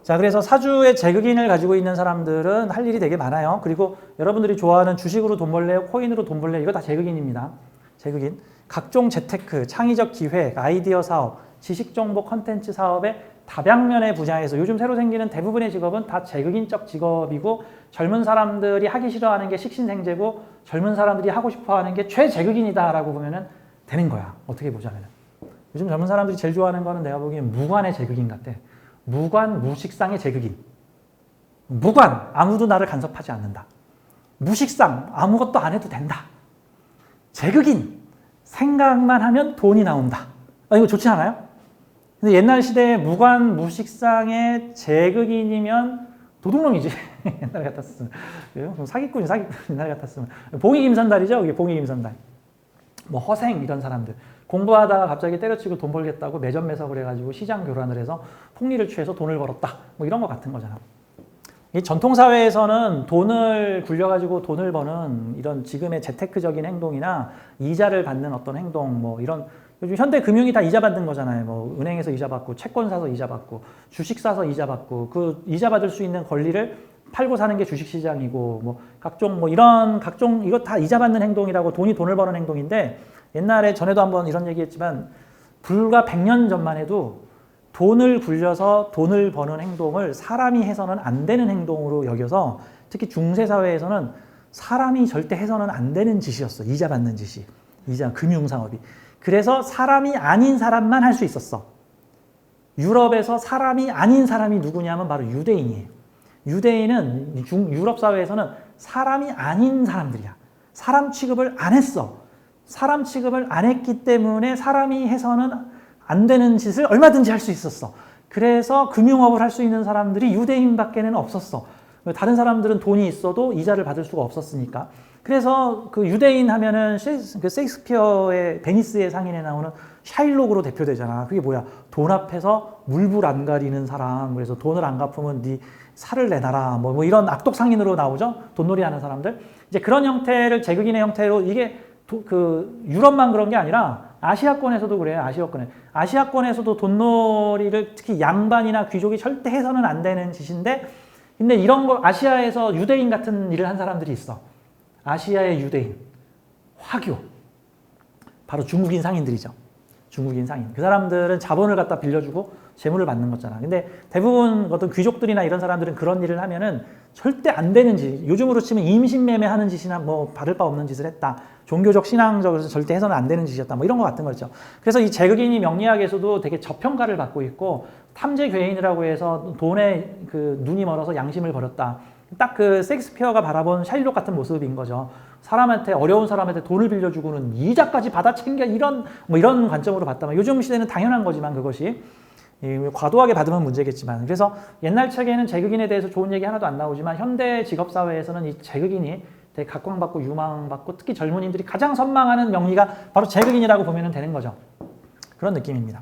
자, 그래서 사주의 제극인을 가지고 있는 사람들은 할 일이 되게 많아요. 그리고 여러분들이 좋아하는 주식으로 돈 벌래요, 코인으로 돈 벌래요, 이거 다 제극인입니다. 제극인. 각종 재테크, 창의적 기획, 아이디어 사업, 지식 정보 컨텐츠 사업의 다방면의 분야에서 요즘 새로 생기는 대부분의 직업은 다 제극인적 직업이고 젊은 사람들이 하기 싫어하는 게 식신생재고 젊은 사람들이 하고 싶어하는 게 최제극인이다라고 보면 되는 거야. 어떻게 보자면. 요즘 젊은 사람들이 제일 좋아하는 거는 내가 보기엔 무관의 제극인 같아. 무관, 무식상의 제극인. 무관, 아무도 나를 간섭하지 않는다. 무식상, 아무것도 안 해도 된다. 제극인, 생각만 하면 돈이 나온다. 이거 좋지 않아요? 근데 옛날 시대에 무관, 무식상의 제극인이면 도둑놈이지. 옛날 같았으면. 사기꾼, 옛날 같았으면. 봉이김선달이죠? 이게 봉이김선달. 뭐 허생 이런 사람들 공부하다가 갑자기 때려치고 돈 벌겠다고 매점매석을 해가지고 시장 교란을 해서 폭리를 취해서 돈을 벌었다 뭐 이런 거 같은 거잖아. 이 전통 사회에서는 돈을 굴려가지고 돈을 버는 이런 지금의 재테크적인 행동이나 이자를 받는 어떤 행동 뭐 이런 요즘 현대 금융이 다 이자 받는 거잖아요. 뭐 은행에서 이자 받고 채권 사서 이자 받고 주식 사서 이자 받고 그 이자 받을 수 있는 권리를 팔고 사는 게 주식 시장이고 뭐 각종 뭐 이런 각종 이거 다 이자 받는 행동이라고 돈을 버는 행동인데 옛날에 전에도 한번 이런 얘기했지만 불과 100년 전만 해도 돈을 굴려서 돈을 버는 행동을 사람이 해서는 안 되는 행동으로 여겨서 특히 중세사회에서는 사람이 절대 해서는 안 되는 짓이었어. 이자 받는 짓이. 이자 금융사업이. 그래서 사람이 아닌 사람만 할 수 있었어. 유럽에서 사람이 아닌 사람이 누구냐면 바로 유대인이에요. 유대인은 유럽 사회에서는 사람이 아닌 사람들이야. 사람 취급을 안 했어. 사람 취급을 안 했기 때문에 사람이 해서는 안 되는 짓을 얼마든지 할 수 있었어. 그래서 금융업을 할 수 있는 사람들이 유대인밖에는 없었어. 다른 사람들은 돈이 있어도 이자를 받을 수가 없었으니까. 그래서 그 유대인 하면은 그 셰익스피어의 베니스의 상인에 나오는 샤일록으로 대표되잖아. 그게 뭐야? 돈 앞에서 물불 안 가리는 사람. 그래서 돈을 안 갚으면 네 살을 내놔라. 뭐 이런 악독 상인으로 나오죠. 돈놀이 하는 사람들. 이제 그런 형태를 제극인의 형태로 이게 그 유럽만 그런 게 아니라 아시아권에서도 그래요. 아시아권에서도 돈놀이를 특히 양반이나 귀족이 절대 해서는 안 되는 짓인데 근데 이런 거 아시아에서 유대인 같은 일을 한 사람들이 있어. 아시아의 유대인, 화교. 바로 중국인 상인들이죠. 중국인 상인. 그 사람들은 자본을 갖다 빌려주고 재물을 받는 거잖아. 근데 대부분 어떤 귀족들이나 이런 사람들은 그런 일을 하면은 절대 안 되는 짓. 요즘으로 치면 임신매매 하는 짓이나 뭐 받을 바 없는 짓을 했다. 종교적, 신앙적으로 절대 해서는 안 되는 짓이었다. 뭐 이런 거 같은 거죠. 그래서 이 제극인이 명리학에서도 되게 저평가를 받고 있고 탐제 괴인이라고 해서 돈에 그 눈이 멀어서 양심을 버렸다. 딱 그 셰익스피어가 바라본 샤일록 같은 모습인 거죠. 사람한테 어려운 사람한테 돈을 빌려주고는 이자까지 받아 챙겨 이런 뭐 이런 관점으로 봤다면 요즘 시대는 당연한 거지만 그것이 과도하게 받으면 문제겠지만 그래서 옛날 책에는 제극인에 대해서 좋은 얘기 하나도 안 나오지만 현대 직업사회에서는 이 제극인이 되게 각광받고 유망받고 특히 젊은이들이 가장 선망하는 명리가 바로 제극인이라고 보면 되는 거죠. 그런 느낌입니다.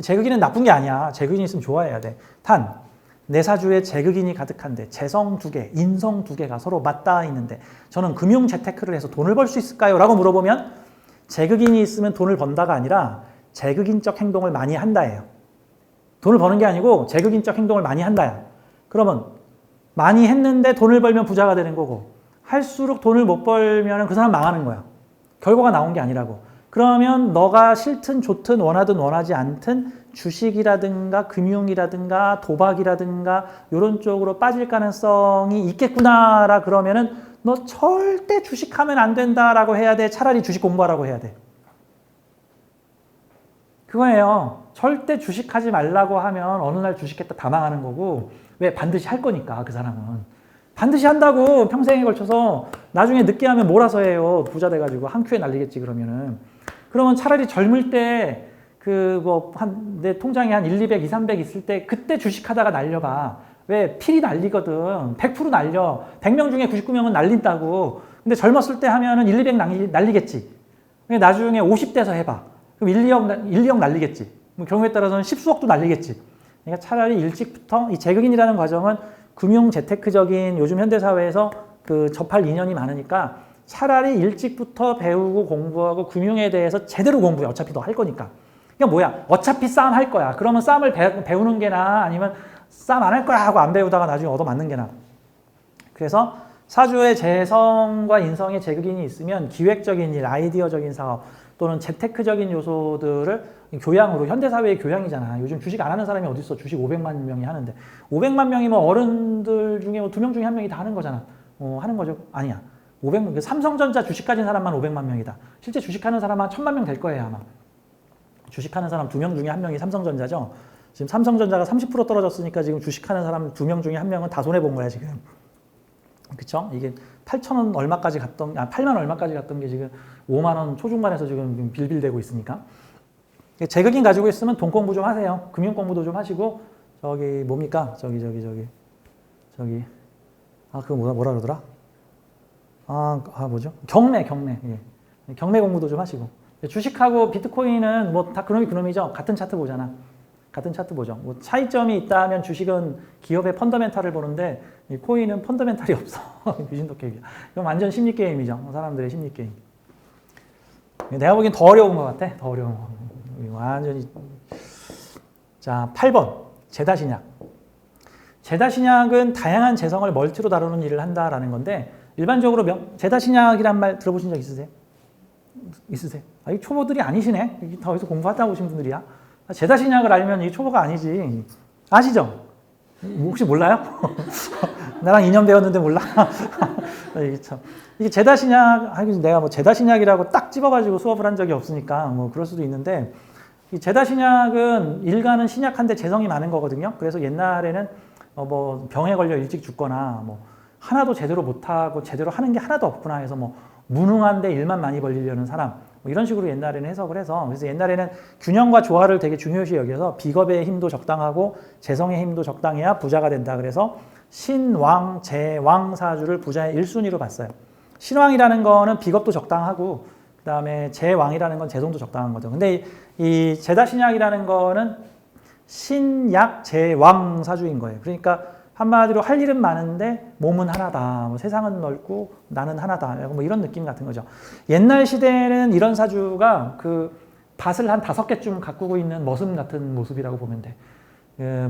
제극인은 나쁜 게 아니야. 제극인이 있으면 좋아해야 돼. 단 내 사주에 제극인이 가득한데 재성 2개, 인성 2개가 서로 맞닿아 있는데 저는 금융 재테크를 해서 돈을 벌 수 있을까요? 라고 물어보면 제극인이 있으면 돈을 번다가 아니라 제극인적 행동을 많이 한다예요. 돈을 버는 게 아니고 제극인적 행동을 많이 한다야. 그러면 많이 했는데 돈을 벌면 부자가 되는 거고 할수록 돈을 못 벌면 그 사람 망하는 거야. 결과가 나온 게 아니라고. 그러면 너가 싫든 좋든 원하든 원하지 않든 주식이라든가 금융이라든가 도박이라든가 이런 쪽으로 빠질 가능성이 있겠구나라 그러면은 너 절대 주식하면 안 된다라고 해야 돼. 차라리 주식 공부하라고 해야 돼. 그거예요. 절대 주식하지 말라고 하면 어느 날 주식했다 다 망하는 거고 왜? 반드시 할 거니까 그 사람은. 반드시 한다고 평생에 걸쳐서 나중에 늦게 하면 몰아서 해요. 부자 돼가지고 한 큐에 날리겠지 그러면은. 그러면 차라리 젊을 때 내 통장에 한 1, 200, 2, 300 있을 때 그때 주식하다가 날려봐. 왜? 필이 날리거든. 100% 날려. 100명 중에 99명은 날린다고. 근데 젊었을 때 하면은 1, 200 날리겠지. 나중에 50대서 해봐. 그럼 1, 2억 날리겠지. 뭐 경우에 따라서는 10수억도 날리겠지. 그러니까 차라리 일찍부터 이 재극인이라는 과정은 금융 재테크적인 요즘 현대사회에서 그 접할 인연이 많으니까 차라리 일찍부터 배우고 공부하고 금융에 대해서 제대로 공부해. 어차피 너 할 거니까. 그러니까 뭐야? 어차피 싸움 할 거야. 그러면 싸움을 배우는 게 나아? 아니면 싸움 안 할 거야 하고 안 배우다가 나중에 얻어맞는 게 나아? 그래서 사주의 재성과 인성의 제극인이 있으면 기획적인 일, 아이디어적인 사업 또는 재테크적인 요소들을 교양으로, 현대사회의 교양이잖아. 요즘 주식 안 하는 사람이 어디 있어? 주식 500만 명이 하는데 500만 명이면 어른들 중에 2명 중에 1명이 다 하는 거잖아. 하는 거죠? 아니야. 500만, 삼성전자 주식 가진 사람만 500만 명이다. 실제 주식하는 사람 한 1000만 명 될 거예요 아마. 주식하는 사람 2명 중에 1명이 삼성전자죠. 지금 삼성전자가 30% 떨어졌으니까 지금 주식하는 사람 2명 중에 1명은 다 손해본 거야 지금. 그쵸? 이게 8,000원 얼마까지 갔던, 8만 얼마까지 갔던 게 지금 5만 원 초중반에서 지금 빌빌대고 있으니까. 제극인 가지고 있으면 돈 공부 좀 하세요. 금융 공부도 좀 하시고, 저기 뭡니까? 그거 뭐라 그러더라? 뭐죠? 경매. 예. 경매 공부도 좀 하시고. 주식하고 비트코인은 뭐 다 그놈이 그놈이죠. 같은 차트 보잖아. 같은 차트 보죠. 뭐 차이점이 있다면 주식은 기업의 펀더멘탈을 보는데 이 코인은 펀더멘탈이 없어. 미신도 게임이야. 이건 완전 심리 게임이죠. 사람들의 심리 게임. 내가 보기엔 더 어려운 것 같아. 더 어려운 거. 완전히. 자, 8번. 제다신약. 제다신약은 다양한 재성을 멀티로 다루는 일을 한다라는 건데 일반적으로 제다신약이란 말 들어보신 적 있으세요? 있으세요? 아, 이 초보들이 아니시네. 다 어디서 공부하다 오신 분들이야. 제다신약을 알면 이 초보가 아니지. 아시죠? 혹시 몰라요? 나랑 2년 배웠는데 몰라? 이게 참. 이게 제다신약, 내가 뭐 제다신약이라고 딱 집어가지고 수업을 한 적이 없으니까 뭐 그럴 수도 있는데 이 제다신약은 일가는 신약한데 재성이 많은 거거든요. 그래서 옛날에는 뭐 병에 걸려 일찍 죽거나 뭐 하나도 제대로 못하고 제대로 하는 게 하나도 없구나 해서 뭐 무능한데 일만 많이 벌리려는 사람 뭐 이런 식으로 옛날에는 해석을 해서 그래서 옛날에는 균형과 조화를 되게 중요시 여겨서 비겁의 힘도 적당하고 재성의 힘도 적당해야 부자가 된다. 그래서 신왕, 제왕 사주를 부자의 1순위로 봤어요. 신왕이라는 거는 비겁도 적당하고 그 다음에 제왕이라는 건 재성도 적당한 거죠. 근데 이 제다신약이라는 거는 신약, 제왕 사주인 거예요. 그러니까 한마디로 할 일은 많은데 몸은 하나다. 뭐 세상은 넓고 나는 하나다. 뭐 이런 느낌 같은 거죠. 옛날 시대에는 이런 사주가 그 밭을 한 5개쯤 가꾸고 있는 머슴 같은 모습이라고 보면 돼.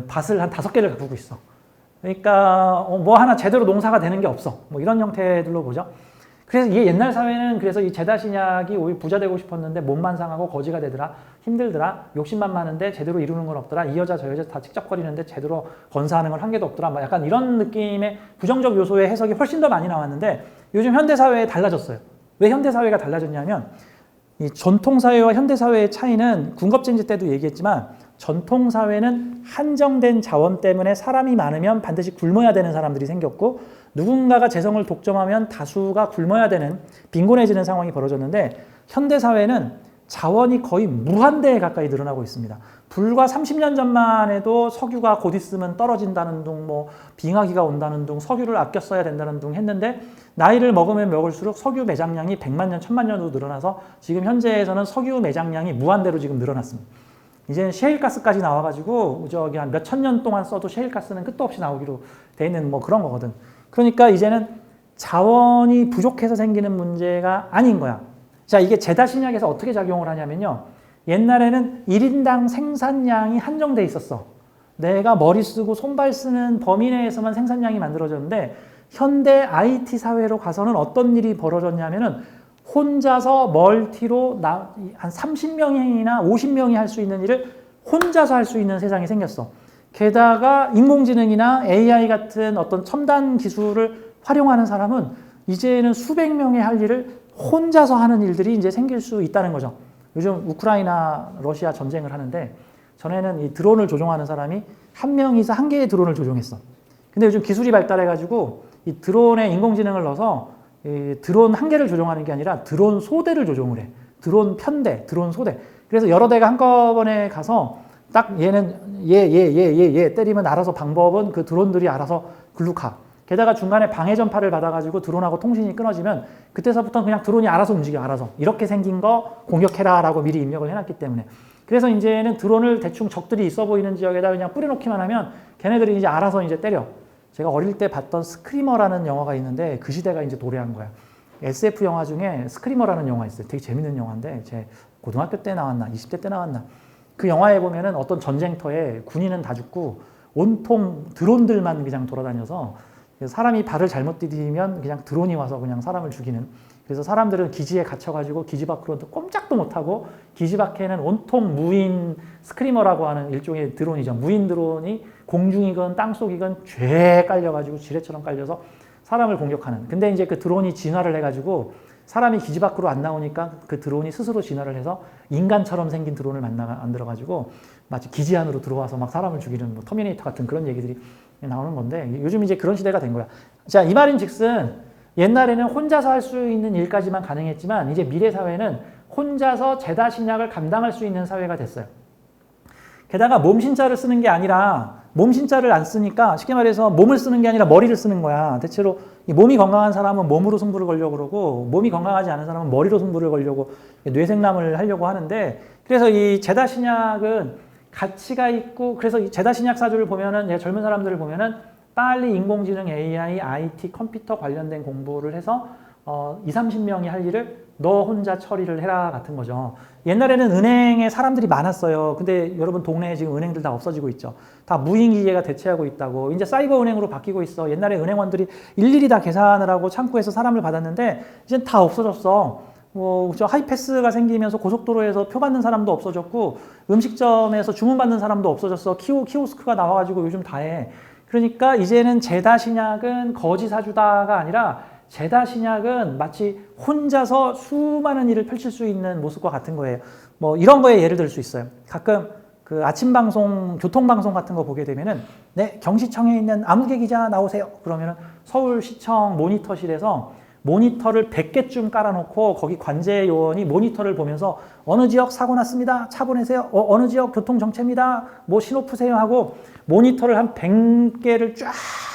밭을 한 5개를 가꾸고 있어. 그러니까 뭐 하나 제대로 농사가 되는 게 없어. 뭐 이런 형태들로 보죠. 그래서 이 옛날 사회는 그래서 이 제다신약이 오히려 부자 되고 싶었는데 몸만 상하고 거지가 되더라. 힘들더라. 욕심만 많은데 제대로 이루는 건 없더라. 이 여자 저 여자 다 cik적거리는데 제대로 건사하는 건 한 개도 없더라. 막 약간 이런 느낌의 부정적 요소의 해석이 훨씬 더 많이 나왔는데 요즘 현대사회에 달라졌어요. 왜 현대사회가 달라졌냐면 이 전통사회와 현대사회의 차이는 군겁쟁지 때도 얘기했지만 전통사회는 한정된 자원 때문에 사람이 많으면 반드시 굶어야 되는 사람들이 생겼고 누군가가 재성을 독점하면 다수가 굶어야 되는 빈곤해지는 상황이 벌어졌는데 현대사회는 자원이 거의 무한대에 가까이 늘어나고 있습니다. 불과 30년 전만 해도 석유가 곧 있으면 떨어진다는 둥, 뭐 빙하기가 온다는 둥, 석유를 아껴 써야 된다는 둥 했는데 나이를 먹으면 먹을수록 석유 매장량이 100만 년, 1000만 년으로 늘어나서 지금 현재에서는 석유 매장량이 무한대로 지금 늘어났습니다. 이제는 셰일가스까지 나와가지고 저기 한 몇천 년 동안 써도 셰일가스는 끝도 없이 나오기로 돼 있는 뭐 그런 거거든. 그러니까 이제는 자원이 부족해서 생기는 문제가 아닌 거야. 자, 이게 제다신약에서 어떻게 작용을 하냐면요. 옛날에는 1인당 생산량이 한정돼 있었어. 내가 머리 쓰고 손발 쓰는 범위 내에서만 생산량이 만들어졌는데 현대 IT 사회로 가서는 어떤 일이 벌어졌냐면은 혼자서 멀티로 한 30명이나 50명이 할 수 있는 일을 혼자서 할 수 있는 세상이 생겼어. 게다가 인공지능이나 AI 같은 어떤 첨단 기술을 활용하는 사람은 이제는 수백 명의 할 일을 혼자서 하는 일들이 이제 생길 수 있다는 거죠. 요즘 우크라이나, 러시아 전쟁을 하는데 전에는 이 드론을 조종하는 사람이 한 명이서 한 개의 드론을 조종했어. 근데 요즘 기술이 발달해가지고 이 드론에 인공지능을 넣어서 이 드론 한 개를 조종하는 게 아니라 드론 소대를 조종을 해. 드론 편대, 드론 소대. 그래서 여러 대가 한꺼번에 가서 딱 얘는 얘 때리면 알아서 방법은 그 드론들이 알아서 글로 가. 게다가 중간에 방해 전파를 받아가지고 드론하고 통신이 끊어지면 그때서부터 그냥 드론이 알아서 움직여, 알아서. 이렇게 생긴 거 공격해라라고 미리 입력을 해놨기 때문에. 그래서 이제는 드론을 대충 적들이 있어 보이는 지역에다 그냥 뿌려놓기만 하면 걔네들이 이제 알아서 이제 때려. 제가 어릴 때 봤던 스크리머라는 영화가 있는데 그 시대가 이제 도래한 거야. SF 영화 중에 스크리머라는 영화 있어요. 되게 재밌는 영화인데 제 고등학교 때 나왔나 20대 때 나왔나. 그 영화에 보면은 어떤 전쟁터에 군인은 다 죽고 온통 드론들만 그냥 돌아다녀서 사람이 발을 잘못 디디면 그냥 드론이 와서 그냥 사람을 죽이는. 그래서 사람들은 기지에 갇혀가지고 기지 밖으로 꼼짝도 못하고 기지 밖에는 온통 무인 스크리머라고 하는 일종의 드론이죠. 무인 드론이 공중이건 땅속이건 쥐에 깔려가지고 지뢰처럼 깔려서 사람을 공격하는. 근데 이제 그 드론이 진화를 해가지고 사람이 기지 밖으로 안 나오니까 그 드론이 스스로 진화를 해서 인간처럼 생긴 드론을 만들어가지고 마치 기지 안으로 들어와서 막 사람을 죽이는 뭐 터미네이터 같은 그런 얘기들이 나오는 건데 요즘 이제 그런 시대가 된 거야. 자, 이 말인 즉슨 옛날에는 혼자서 할 수 있는 일까지만 가능했지만 이제 미래 사회는 혼자서 제다신약을 감당할 수 있는 사회가 됐어요. 게다가 몸신자를 쓰는 게 아니라 몸신자를 안 쓰니까 쉽게 말해서 몸을 쓰는 게 아니라 머리를 쓰는 거야. 대체로 이 몸이 건강한 사람은 몸으로 승부를 걸려고 그러고 몸이 건강하지 않은 사람은 머리로 승부를 걸려고 뇌생남을 하려고 하는데 그래서 이 제다 신약은 가치가 있고 그래서 이 제다 신약 사주를 보면은 젊은 사람들을 보면은 빨리 인공지능, AI, IT, 컴퓨터 관련된 공부를 해서 2, 30명이 할 일을 너 혼자 처리를 해라 같은 거죠. 옛날에는 은행에 사람들이 많았어요. 근데 여러분 동네에 지금 은행들 다 없어지고 있죠. 다 무인기계가 대체하고 있다고. 이제 사이버 은행으로 바뀌고 있어. 옛날에 은행원들이 일일이 다 계산을 하고 창구에서 사람을 받았는데 이젠 다 없어졌어. 저 하이패스가 생기면서 고속도로에서 표 받는 사람도 없어졌고 음식점에서 주문 받는 사람도 없어졌어. 키오스크가 나와가지고 요즘 다 해. 그러니까 이제는 제다 신약은 거지 사주다가 아니라 제다 신약은 마치 혼자서 수많은 일을 펼칠 수 있는 모습과 같은 거예요. 뭐 이런 거에 예를 들 수 있어요. 가끔 그 아침 방송, 교통 방송 같은 거 보게 되면은 네, 경시청에 있는 아무개 기자 나오세요. 그러면은 서울시청 모니터실에서 모니터를 100개쯤 깔아놓고 거기 관제 요원이 모니터를 보면서 어느 지역 사고 났습니다. 차 보내세요. 어느 지역 교통 정체입니다. 뭐 신호 푸세요 하고 모니터를 한 100개를 쫙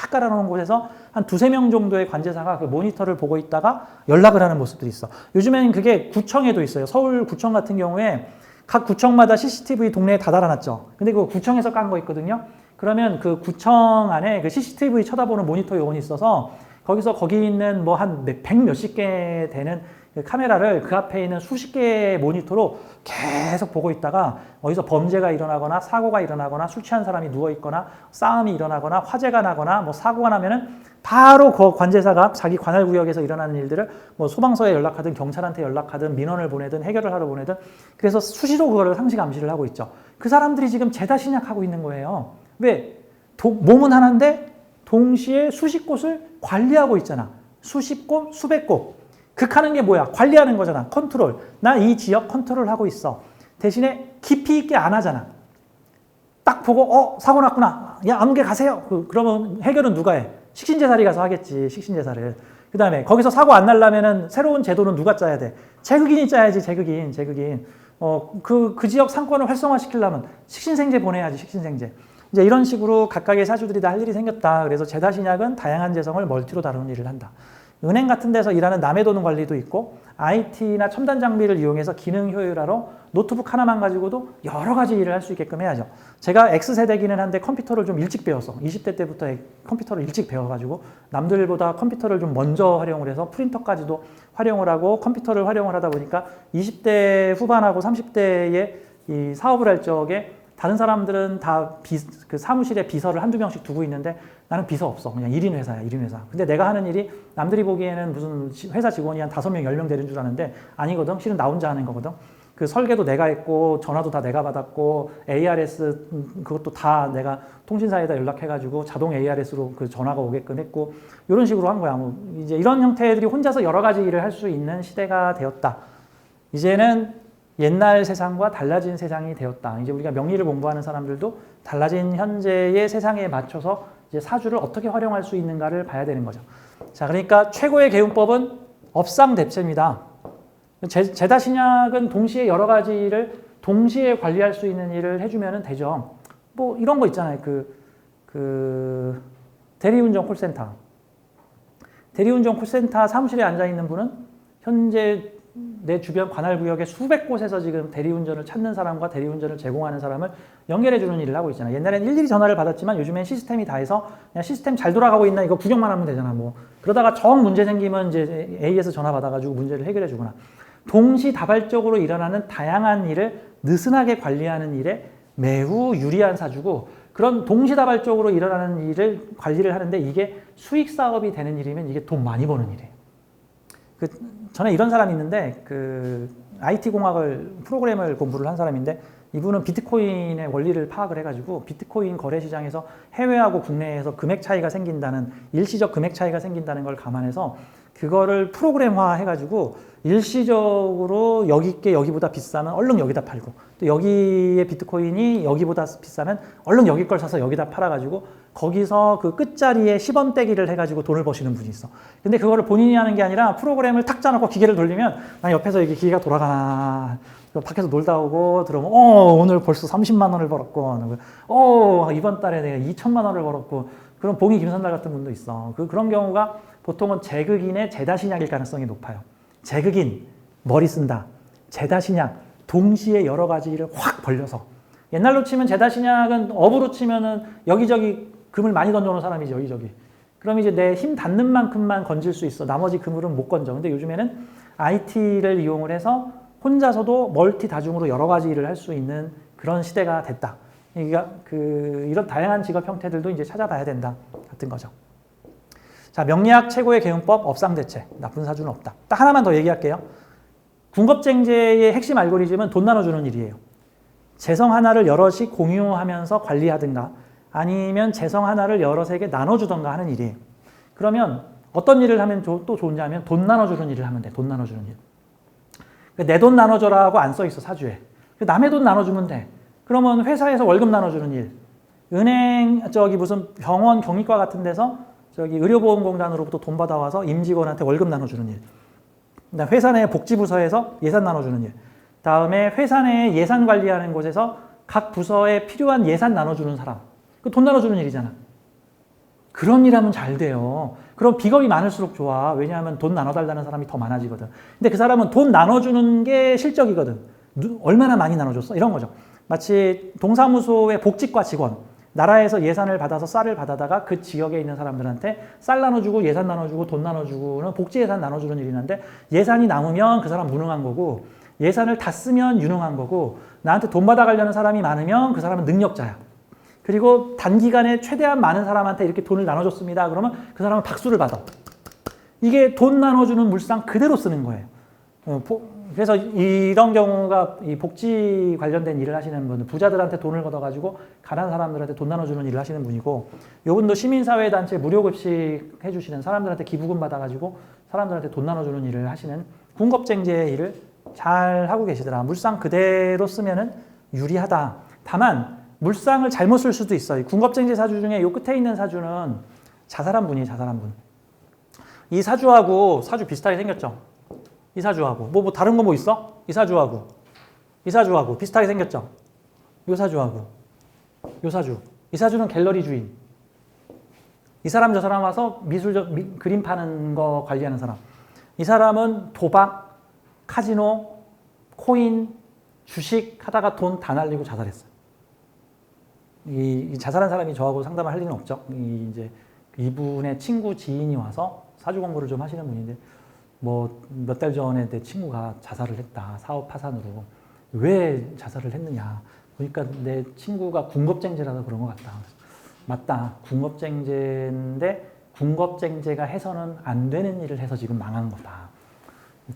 깔아놓은 곳에서 한 2-3명 정도의 관제사가 그 모니터를 보고 있다가 연락을 하는 모습들이 있어. 요즘에는 그게 구청에도 있어요. 서울구청 같은 경우에 각 구청마다 CCTV 동네에 다 달아놨죠. 근데 그 구청에서 깐 거 있거든요. 그러면 그 구청 안에 그 CCTV 쳐다보는 모니터 요원이 있어서 거기 있는 뭐 한 100 몇십 개 되는 그 카메라를 그 앞에 있는 수십 개의 모니터로 계속 보고 있다가 어디서 범죄가 일어나거나 사고가 일어나거나 술 취한 사람이 누워있거나 싸움이 일어나거나 화재가 나거나 뭐 사고가 나면은 바로 그 관제사가 자기 관할 구역에서 일어나는 일들을 뭐 소방서에 연락하든 경찰한테 연락하든 민원을 보내든 해결을 하러 보내든 그래서 수시로 그거를 상시 감시를 하고 있죠. 그 사람들이 지금 제다 신약하고 있는 거예요. 왜? 몸은 하나인데 동시에 수십 곳을 관리하고 있잖아. 수십 곳, 수백 곳. 극하는 게 뭐야? 관리하는 거잖아. 컨트롤. 나 이 지역 컨트롤하고 있어. 대신에 깊이 있게 안 하잖아. 딱 보고 사고 났구나. 야 아무개 가세요. 그러면 해결은 누가 해? 식신제사리 가서 하겠지. 식신제사를. 그 다음에 거기서 사고 안 나려면은 새로운 제도는 누가 짜야 돼? 제극인이 짜야지. 제극인. 그 지역 상권을 활성화시키려면 식신생제 보내야지. 식신생제. 이제 이런 식으로 각각의 사주들이 다 할 일이 생겼다. 그래서 제다 신약은 다양한 재성을 멀티로 다루는 일을 한다. 은행 같은 데서 일하는 남의 돈 관리도 있고 IT나 첨단 장비를 이용해서 기능 효율화로 노트북 하나만 가지고도 여러 가지 일을 할 수 있게끔 해야죠. 제가 X세대기는 한데 컴퓨터를 좀 일찍 배웠어. 20대 때부터 컴퓨터를 일찍 배워가지고 남들보다 컴퓨터를 좀 먼저 활용을 해서 프린터까지도 활용을 하고 컴퓨터를 활용을 하다 보니까 20대 후반하고 30대에 이 사업을 할 적에 다른 사람들은 다 그 사무실에 비서를 한두 명씩 두고 있는데 나는 비서 없어. 그냥 1인 회사야, 1인 회사. 근데 내가 하는 일이 남들이 보기에는 무슨 회사 직원이 한 5명, 10명 되는 줄 아는데 아니거든. 실은 나 혼자 하는 거거든. 그 설계도 내가 했고 전화도 다 내가 받았고 ARS 그것도 다 내가 통신사에다 연락해가지고 자동 ARS로 그 전화가 오게끔 했고 이런 식으로 한 거야. 뭐 이제 이런 형태들이 혼자서 여러 가지 일을 할 수 있는 시대가 되었다. 이제는 옛날 세상과 달라진 세상이 되었다. 이제 우리가 명리를 공부하는 사람들도 달라진 현재의 세상에 맞춰서 이제 사주를 어떻게 활용할 수 있는가를 봐야 되는 거죠. 자, 그러니까 최고의 개운법은 업상대체입니다. 제다 신약은 동시에 여러 가지 일을 동시에 관리할 수 있는 일을 해주면 되죠. 뭐 이런 거 있잖아요. 대리운전 콜센터. 대리운전 콜센터 사무실에 앉아 있는 분은 현재 내 주변 관할구역에 수백 곳에서 지금 대리운전을 찾는 사람과 대리운전을 제공하는 사람을 연결해주는 일을 하고 있잖아요. 옛날엔 일일이 전화를 받았지만 요즘엔 시스템이 다 해서 그냥 시스템 잘 돌아가고 있나 이거 구경만 하면 되잖아. 뭐 그러다가 정 문제 생기면 이제 A에서 전화 받아가지고 문제를 해결해주거나 동시다발적으로 일어나는 다양한 일을 느슨하게 관리하는 일에 매우 유리한 사주고 그런 동시다발적으로 일어나는 일을 관리를 하는데 이게 수익 사업이 되는 일이면 이게 돈 많이 버는 일이에요. 전에 이런 사람이 있는데 IT 공학을 프로그램을 공부를 한 사람인데 이분은 비트코인의 원리를 파악을 해가지고 비트코인 거래 시장에서 해외하고 국내에서 금액 차이가 생긴다는 일시적 금액 차이가 생긴다는 걸 감안해서 그거를 프로그램화 해가지고 일시적으로 여기 게 여기보다 비싸면 얼른 여기다 팔고 또 여기의 비트코인이 여기보다 비싸면 얼른 여기 걸 사서 여기다 팔아가지고 거기서 그 끝자리에 10원 떼기를 해가지고 돈을 버시는 분이 있어. 근데 그거를 본인이 하는 게 아니라 프로그램을 탁 짜놓고 기계를 돌리면 난 옆에서 이게 기계가 돌아가나 밖에서 놀다 오고 들어오면 오늘 벌써 30만 원을 벌었고 이번 달에 내가 2천만 원을 벌었고 그런 봉이 김선달 같은 분도 있어. 그런 경우가 보통은 재극인의 제다신약일 가능성이 높아요. 재극인, 머리 쓴다, 제다신약 동시에 여러 가지 일을 확 벌려서 옛날로 치면 제다신약은 업으로 치면은 여기저기 금을 많이 던져놓은 사람이지 여기저기. 그럼 이제 내 힘 닿는 만큼만 건질 수 있어. 나머지 그물은 못 건져. 근데 요즘에는 IT를 이용을 해서 혼자서도 멀티 다중으로 여러 가지 일을 할 수 있는 그런 시대가 됐다. 그러니까 이런 다양한 직업 형태들도 이제 찾아봐야 된다 같은 거죠. 자, 명리학 최고의 개운법 업상대체. 나쁜 사주는 없다. 딱 하나만 더 얘기할게요. 궁겁쟁제의 핵심 알고리즘은 돈 나눠주는 일이에요. 재성 하나를 여럿이 공유하면서 관리하든가 아니면 재성 하나를 여럿에게 나눠주던가 하는 일이에요. 그러면 어떤 일을 하면 또 좋냐면 돈 나눠주는 일을 하면 돼. 돈 나눠주는 일. 내 돈 나눠줘라고 안 써있어 사주에. 남의 돈 나눠주면 돼. 그러면 회사에서 월급 나눠주는 일. 은행 무슨 병원 경리과 같은 데서 의료보험공단으로부터 돈 받아와서 임직원한테 월급 나눠주는 일. 회사 내 복지부서에서 예산 나눠주는 일. 다음에 회사 내 예산 관리하는 곳에서 각 부서에 필요한 예산 나눠주는 사람. 그 돈 나눠주는 일이잖아. 그런 일 하면 잘 돼요. 그럼 비겁이 많을수록 좋아. 왜냐하면 돈 나눠달라는 사람이 더 많아지거든. 근데 그 사람은 돈 나눠주는 게 실적이거든. 얼마나 많이 나눠줬어? 이런 거죠. 마치 동사무소의 복지과 직원. 나라에서 예산을 받아서 쌀을 받아다가 그 지역에 있는 사람들한테 쌀 나눠주고 예산 나눠주고 돈 나눠주고는 복지 예산 나눠주는 일이는데 예산이 남으면 그 사람 무능한 거고 예산을 다 쓰면 유능한 거고 나한테 돈 받아가려는 사람이 많으면 그 사람은 능력자야. 그리고 단기간에 최대한 많은 사람한테 이렇게 돈을 나눠줬습니다. 그러면 그 사람은 박수를 받아. 이게 돈 나눠주는 물상 그대로 쓰는 거예요. 그래서 이런 경우가 이 복지 관련된 일을 하시는 분은 부자들한테 돈을 걷어가지고 가난한 사람들한테 돈 나눠주는 일을 하시는 분이고 이분도 시민사회단체 무료급식 해주시는 사람들한테 기부금 받아가지고 사람들한테 돈 나눠주는 일을 하시는 궁겁쟁제의 일을 잘 하고 계시더라. 물상 그대로 쓰면은 유리하다. 다만 물상을 잘못 쓸 수도 있어요. 궁겁쟁제 사주 중에 요 끝에 있는 사주는 자살한 분이에요. 자살한 분. 이 사주하고 사주 비슷하게 생겼죠. 이 사주하고 뭐 다른 거 뭐 있어? 이 사주하고 비슷하게 생겼죠. 요 사주하고 요 사주. 이 사주는 갤러리 주인. 이 사람 저 사람 와서 그림 파는 거 관리하는 사람. 이 사람은 도박, 카지노, 코인, 주식 하다가 돈 다 날리고 자살했어요. 이 자살한 사람이 저하고 상담을 할 리는 없죠. 이제 이분의 친구 지인이 와서 사주 공부를 좀 하시는 분인데 뭐 몇 달 전에 내 친구가 자살을 했다. 사업 파산으로. 왜 자살을 했느냐. 보니까 내 친구가 궁겁쟁제라서 그런 것 같다. 맞다. 궁겁쟁제인데 궁겁쟁제가 해서는 안 되는 일을 해서 지금 망한 거다.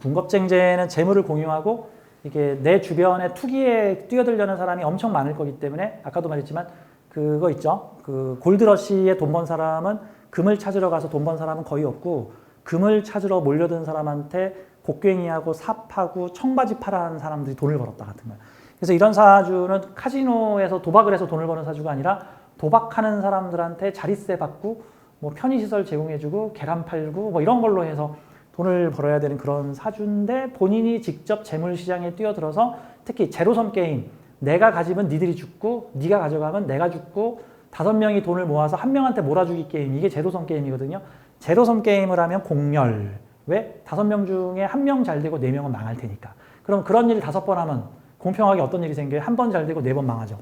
궁겁쟁제는 재물을 공유하고 이게 내 주변에 투기에 뛰어들려는 사람이 엄청 많을 거기 때문에 아까도 말했지만 그거 있죠. 그 골드러시에 돈 번 사람은 금을 찾으러 가서 돈 번 사람은 거의 없고 금을 찾으러 몰려든 사람한테 곡괭이하고 삽하고 청바지 팔아하는 사람들이 돈을 벌었다 같은 거예요. 그래서 이런 사주는 카지노에서 도박을 해서 돈을 버는 사주가 아니라 도박하는 사람들한테 자릿세 받고 뭐 편의시설 제공해주고 계란 팔고 뭐 이런 걸로 해서 돈을 벌어야 되는 그런 사주인데 본인이 직접 재물시장에 뛰어들어서 특히 제로섬 게임 내가 가지면 니들이 죽고 네가 가져가면 내가 죽고 5명이 돈을 모아서 한 명한테 몰아주기 게임 이게 제로섬 게임이거든요. 제로섬 게임을 하면 공멸. 왜? 5명 중에 1명 잘 되고 4명은 망할 테니까. 그럼 그런 일을 5번 하면 공평하게 어떤 일이 생겨요? 1번 잘 되고 4번 망하죠.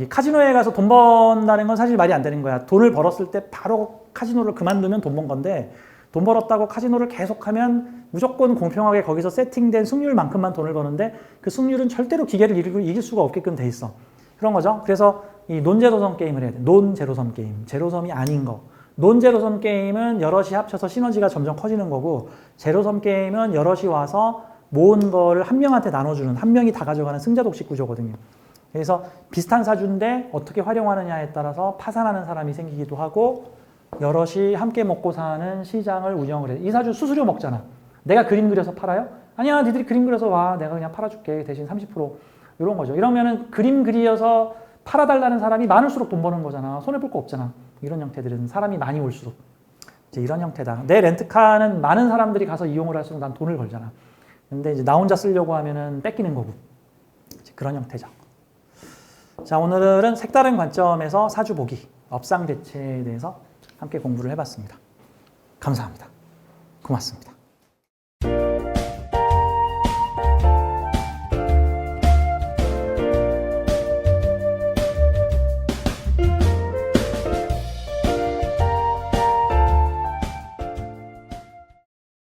카지노에 가서 돈 번다는 건 사실 말이 안 되는 거야. 돈을 벌었을 때 바로 카지노를 그만두면 돈 번 건데 돈 벌었다고 카지노를 계속하면 무조건 공평하게 거기서 세팅된 승률만큼만 돈을 버는데 그 승률은 절대로 기계를 이길 수가 없게끔 돼 있어. 그런 거죠. 그래서 이 논제로섬 게임을 해야 돼. 논제로섬 게임. 제로섬이 아닌 거. 논제로섬 게임은 여럿이 합쳐서 시너지가 점점 커지는 거고 제로섬 게임은 여럿이 와서 모은 거를 한 명한테 나눠주는 한 명이 다 가져가는 승자독식 구조거든요. 그래서 비슷한 사주인데 어떻게 활용하느냐에 따라서 파산하는 사람이 생기기도 하고 여럿이 함께 먹고 사는 시장을 운영을 해. 이 사주 수수료 먹잖아. 내가 그림 그려서 팔아요? 아니야, 니들이 그림 그려서 와. 내가 그냥 팔아줄게. 대신 30% 이런 거죠. 이러면은 그림 그려서 팔아달라는 사람이 많을수록 돈 버는 거잖아. 손해볼 거 없잖아. 이런 형태들은 사람이 많이 올수록 이제 이런 형태다. 내 렌트카는 많은 사람들이 가서 이용을 할수록 난 돈을 벌잖아. 근데 이제 나 혼자 쓰려고 하면은 뺏기는 거고. 그런 형태죠. 자, 오늘은 색다른 관점에서 사주 보기, 업상 대체에 대해서 함께 공부를 해봤습니다. 감사합니다. 고맙습니다.